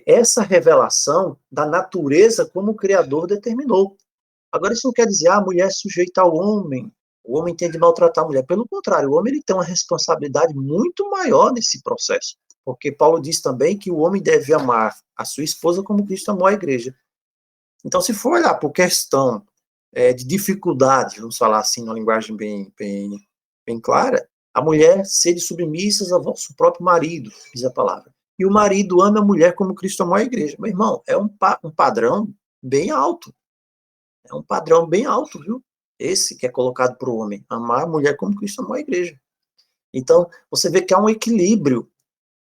essa revelação da natureza como o Criador determinou. Agora, isso não quer dizer, a mulher é sujeita ao homem, o homem tem de maltratar a mulher. Pelo contrário, o homem ele tem uma responsabilidade muito maior nesse processo. Porque Paulo diz também que o homem deve amar a sua esposa como Cristo amou a igreja. Então, se for olhar por questão de dificuldade, vamos falar assim, numa linguagem bem clara, a mulher sede submissas ao vosso próprio marido, diz a palavra. E o marido ama a mulher como Cristo amou a igreja. Meu irmão, é um padrão bem alto. É um padrão bem alto, viu? Esse que é colocado para o homem, amar a mulher como Cristo amou a igreja. Então, você vê que há um equilíbrio,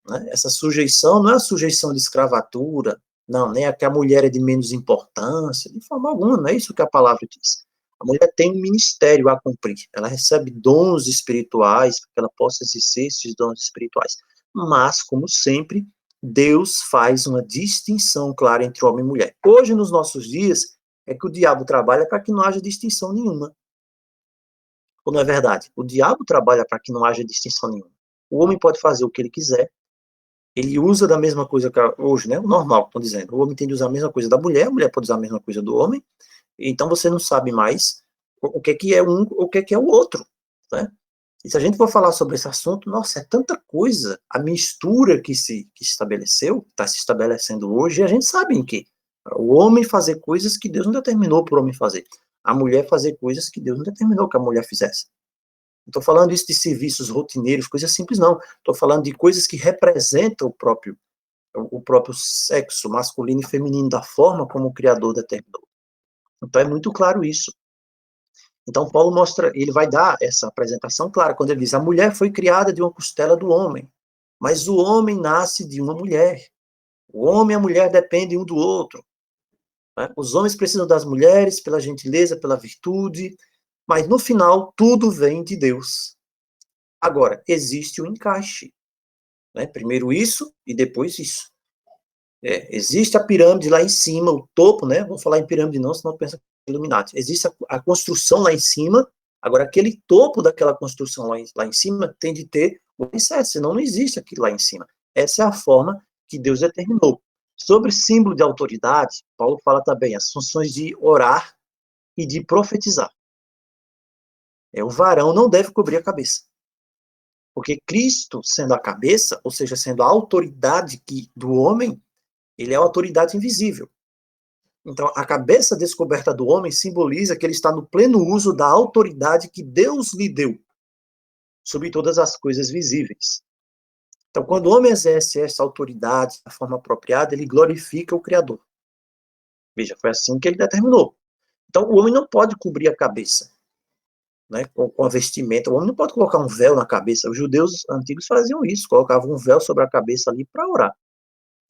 né? Essa sujeição não é a sujeição de escravatura, não, nem a que a mulher é de menos importância, de forma alguma, não é isso que a palavra diz. A mulher tem um ministério a cumprir, ela recebe dons espirituais, para que ela possa exercer esses dons espirituais. Mas, como sempre, Deus faz uma distinção clara entre homem e mulher. Hoje, nos nossos dias, é que o diabo trabalha para que não haja distinção nenhuma. Ou não é verdade? O diabo trabalha para que não haja distinção nenhuma. O homem pode fazer o que ele quiser, ele usa da mesma coisa que hoje, né? O normal, estou dizendo. O homem tem de usar a mesma coisa da mulher, a mulher pode usar a mesma coisa do homem, então você não sabe mais o que é um, o que é o outro, né? E se a gente for falar sobre esse assunto, nossa, é tanta coisa, a mistura que se estabeleceu, está se estabelecendo hoje, e a gente sabe em que o homem fazer coisas que Deus não determinou para o homem fazer, a mulher fazer coisas que Deus não determinou que a mulher fizesse. Não estou falando isso de serviços rotineiros, coisas simples, não. Estou falando de coisas que representam o próprio sexo masculino e feminino da forma como o Criador determinou. Então é muito claro isso. Então Paulo mostra, ele vai dar essa apresentação clara quando ele diz: a mulher foi criada de uma costela do homem, mas o homem nasce de uma mulher. O homem e a mulher dependem um do outro. Né? Os homens precisam das mulheres pela gentileza, pela virtude, mas no final tudo vem de Deus. Agora, existe o encaixe. Né? Primeiro isso e depois isso. Existe a pirâmide lá em cima, o topo, né? Vou falar em pirâmide não, senão pensa que é Illuminati. Existe a construção lá em cima, agora aquele topo daquela construção lá em cima tem de ter o alicerce, senão não existe aquilo lá em cima. Essa é a forma que Deus determinou. Sobre símbolo de autoridade, Paulo fala também as funções de orar e de profetizar. O varão não deve cobrir a cabeça. Porque Cristo, sendo a cabeça, ou seja, sendo a autoridade do homem, ele é a autoridade invisível. Então, a cabeça descoberta do homem simboliza que ele está no pleno uso da autoridade que Deus lhe deu sobre todas as coisas visíveis. Então, quando o homem exerce essa autoridade da forma apropriada, ele glorifica o Criador. Veja, foi assim que ele determinou. Então, o homem não pode cobrir a cabeça, né, com a vestimenta. O homem não pode colocar um véu na cabeça. Os judeus antigos faziam isso, colocavam um véu sobre a cabeça ali para orar.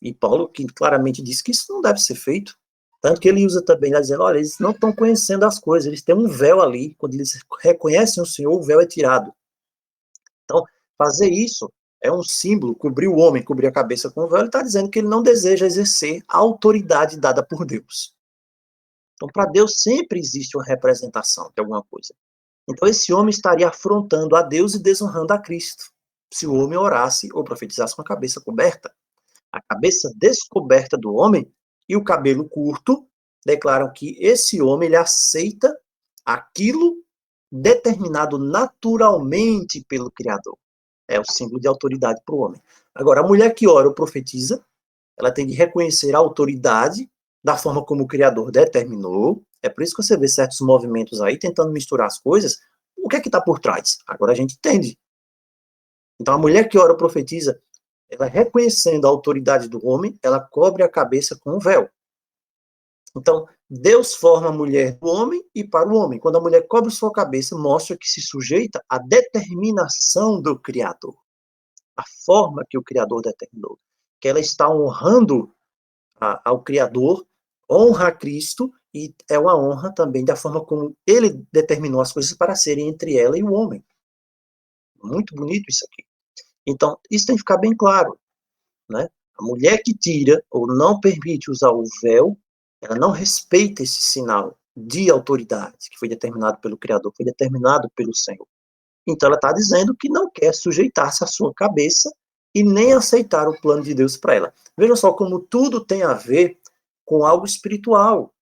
E Paulo que claramente diz que isso não deve ser feito. Tanto que ele usa também, dizendo, olha, eles não estão conhecendo as coisas, eles têm um véu ali, quando eles reconhecem o Senhor, o véu é tirado. Então, fazer isso é um símbolo, cobrir o homem, cobrir a cabeça com o véu, ele está dizendo que ele não deseja exercer a autoridade dada por Deus. Então, para Deus sempre existe uma representação de alguma coisa. Então, esse homem estaria afrontando a Deus e desonrando a Cristo, se o homem orasse ou profetizasse com a cabeça coberta. A cabeça descoberta do homem e o cabelo curto declaram que esse homem ele aceita aquilo determinado naturalmente pelo Criador. É o símbolo de autoridade para o homem. Agora, a mulher que ora ou profetiza, ela tem de reconhecer a autoridade da forma como o Criador determinou. É por isso que você vê certos movimentos aí tentando misturar as coisas. O que é que está por trás? Agora a gente entende. Então, a mulher que ora ou profetiza, ela reconhecendo a autoridade do homem, ela cobre a cabeça com um véu. Então, Deus forma a mulher do homem e para o homem. Quando a mulher cobre sua cabeça, mostra que se sujeita à determinação do Criador. A forma que o Criador determinou. Que ela está honrando ao Criador, honra a Cristo, e é uma honra também da forma como ele determinou as coisas para serem entre ela e o homem. Muito bonito isso aqui. Então, isso tem que ficar bem claro, né? A mulher que tira ou não permite usar o véu, ela não respeita esse sinal de autoridade que foi determinado pelo Criador, foi determinado pelo Senhor. Então, ela está dizendo que não quer sujeitar-se à sua cabeça e nem aceitar o plano de Deus para ela. Veja só como tudo tem a ver com algo espiritual.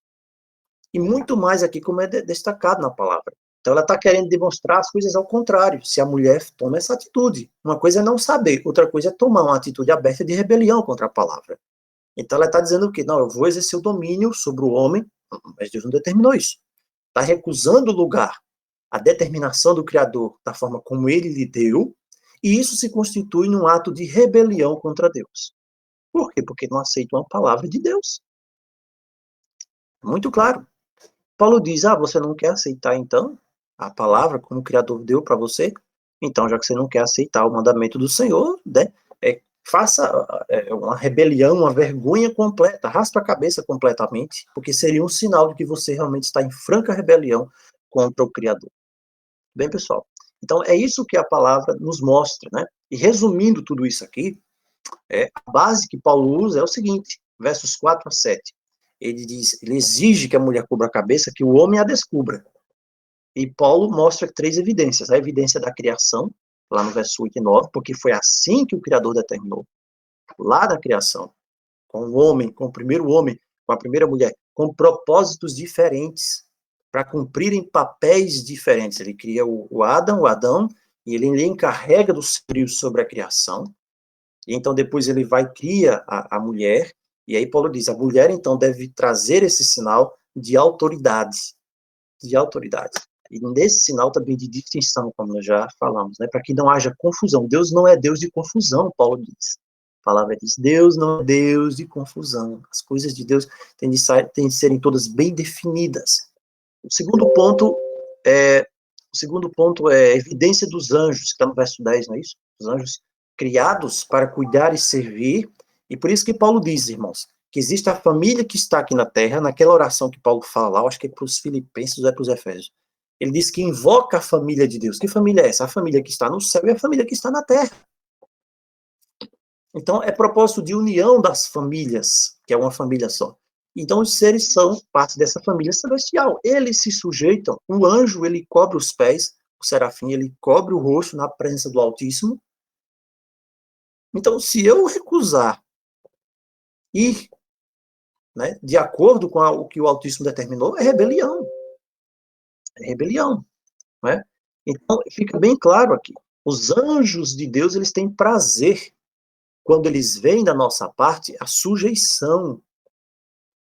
E muito mais aqui, como é destacado na palavra. Então, ela está querendo demonstrar as coisas ao contrário, se a mulher toma essa atitude. Uma coisa é não saber, outra coisa é tomar uma atitude aberta de rebelião contra a palavra. Então, ela está dizendo o quê? Não, eu vou exercer o domínio sobre o homem, mas Deus não determinou isso. Está recusando o lugar, a determinação do Criador, da forma como ele lhe deu, e isso se constitui num ato de rebelião contra Deus. Por quê? Porque não aceitam a palavra de Deus. Muito claro. Paulo diz, você não quer aceitar, então, a palavra como o Criador deu para você? Então, já que você não quer aceitar o mandamento do Senhor, né, faça uma rebelião, uma vergonha completa, raspa a cabeça completamente, porque seria um sinal de que você realmente está em franca rebelião contra o Criador. Bem, pessoal, então é isso que a palavra nos mostra, né? E resumindo tudo isso aqui, a base que Paulo usa é o seguinte, versos 4 a 7. Ele diz, ele exige que a mulher cubra a cabeça, que o homem a descubra. E Paulo mostra 3 evidências. A evidência da criação, lá no verso 8 e 9, porque foi assim que o Criador determinou. Lá na criação, com o homem, com o primeiro homem, com a primeira mulher, com propósitos diferentes, para cumprirem papéis diferentes. Ele cria o Adão, e ele lhe encarrega dos frios sobre a criação. E então depois ele vai e cria a mulher, e aí Paulo diz, a mulher então deve trazer esse sinal de autoridade, de autoridade. E nesse sinal também de distinção, como nós já falamos, né, para que não haja confusão. Deus não é Deus de confusão, Paulo diz. A palavra diz, Deus não é Deus de confusão. As coisas de Deus têm de serem todas bem definidas. O segundo ponto é a evidência dos anjos, que está no verso 10, não é isso? Os anjos criados para cuidar e servir. E por isso que Paulo diz, irmãos, que existe a família que está aqui na terra, naquela oração que Paulo fala, eu acho que é para os Filipenses ou é para os Efésios. Ele diz que invoca a família de Deus. Que família é essa? A família que está no céu e a família que está na terra. Então, é propósito de união das famílias, que é uma família só. Então, os seres são parte dessa família celestial. Eles se sujeitam. O anjo, ele cobre os pés. O serafim, ele cobre o rosto na presença do Altíssimo. Então, se eu recusar ir, né, de acordo com o que o Altíssimo determinou, é rebelião. É rebelião. Né? Então, fica bem claro aqui. Os anjos de Deus, eles têm prazer quando eles veem da nossa parte a sujeição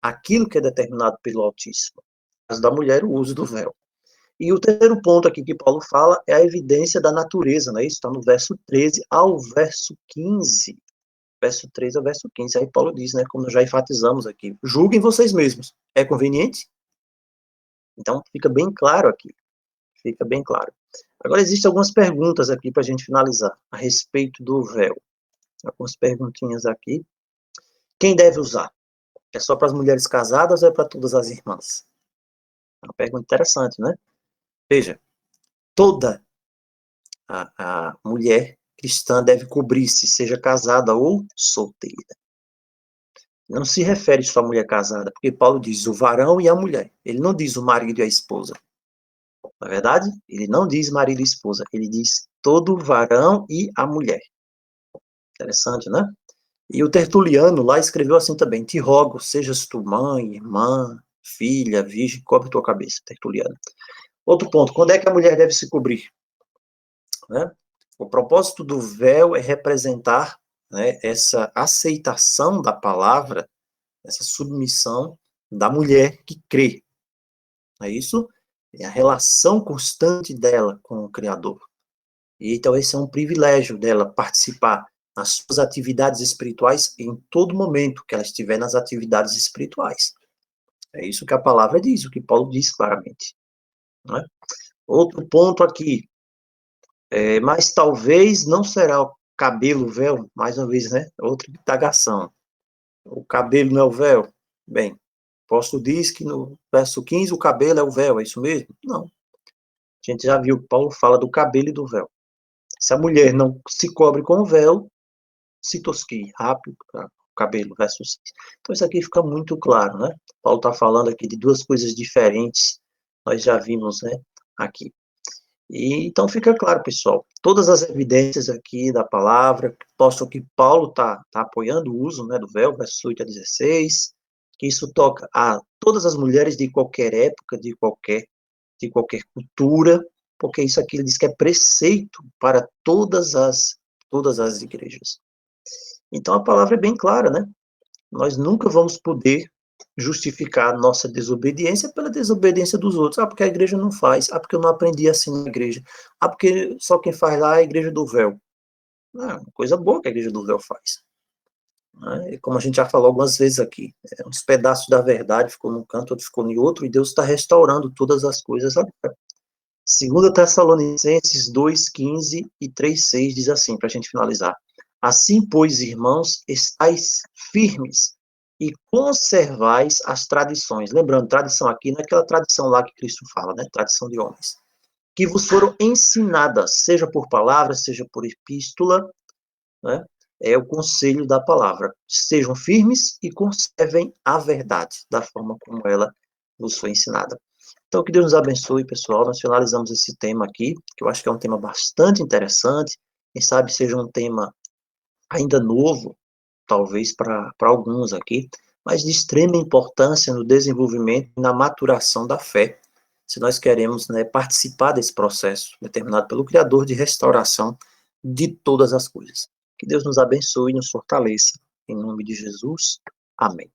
àquilo que é determinado pelo Altíssimo. No caso da mulher, o uso do véu. E o terceiro ponto aqui que Paulo fala é a evidência da natureza, não é isso? Está no verso 13 ao verso 15. Verso 13 ao verso 15. Aí Paulo diz, né, como nós já enfatizamos aqui, julguem vocês mesmos. É conveniente? Então, fica bem claro aqui. Fica bem claro. Agora, existem algumas perguntas aqui para a gente finalizar, a respeito do véu. Algumas perguntinhas aqui. Quem deve usar? É só para as mulheres casadas ou é para todas as irmãs? É uma pergunta interessante, né? Veja, toda a mulher cristã deve cobrir-se, seja casada ou solteira. Não se refere só à mulher casada, porque Paulo diz o varão e a mulher. Ele não diz o marido e a esposa. Na verdade, ele não diz marido e esposa, ele diz todo varão e a mulher. Interessante, né? E o Tertuliano lá escreveu assim também, te rogo, sejas tu mãe, irmã, filha, virgem, cobre tua cabeça, Tertuliano. Outro ponto, quando é que a mulher deve se cobrir? Né? O propósito do véu é representar, né, essa aceitação da palavra, essa submissão da mulher que crê. É isso? É a relação constante dela com o Criador. E então esse é um privilégio dela participar nas suas atividades espirituais em todo momento que ela estiver nas atividades espirituais. É isso que a palavra diz, o que Paulo diz claramente. Né? Outro ponto aqui, mas talvez não será o cabelo, o véu, mais uma vez, né? Outra indagação. O cabelo não é o véu? Bem, o apóstolo diz que no verso 15 o cabelo é o véu, é isso mesmo? Não. A gente já viu que Paulo fala do cabelo e do véu. Se a mulher não se cobre com o véu, se tosqueie rápido, o cabelo, verso 6. Então isso aqui fica muito claro, né? Paulo está falando aqui de duas coisas diferentes, nós já vimos, né, aqui. E então fica claro, pessoal, todas as evidências aqui da palavra mostram que Paulo tá apoiando o uso, né, do véu, versos 8 a 16, que isso toca a todas as mulheres de qualquer época, de qualquer cultura, porque isso aqui ele diz que é preceito para todas as igrejas. Então a palavra é bem clara, né? Nós nunca vamos poder justificar a nossa desobediência pela desobediência dos outros. Ah, porque a igreja não faz. Ah, porque eu não aprendi assim na igreja. Ah, porque só quem faz lá é a igreja do véu. Ah, coisa boa que a igreja do véu faz. Né? E como a gente já falou algumas vezes aqui, uns pedaços da verdade ficou num canto, outro ficou em outro, e Deus está restaurando todas as coisas agora. 2 Tessalonicenses 2:15 e 3:6 diz assim, para a gente finalizar. Assim, pois, irmãos, estáis firmes e conservais as tradições. Lembrando, tradição aqui não é aquela tradição lá que Cristo fala, né? Tradição de homens. Que vos foram ensinadas, seja por palavra, seja por epístola, né? É o conselho da palavra. Estejam firmes e conservem a verdade, da forma como ela vos foi ensinada. Então, que Deus nos abençoe, pessoal. Nós finalizamos esse tema aqui, que eu acho que é um tema bastante interessante. Quem sabe seja um tema ainda novo, talvez para alguns aqui, mas de extrema importância no desenvolvimento e na maturação da fé, se nós queremos, né, participar desse processo determinado pelo Criador de restauração de todas as coisas. Que Deus nos abençoe e nos fortaleça. Em nome de Jesus. Amém.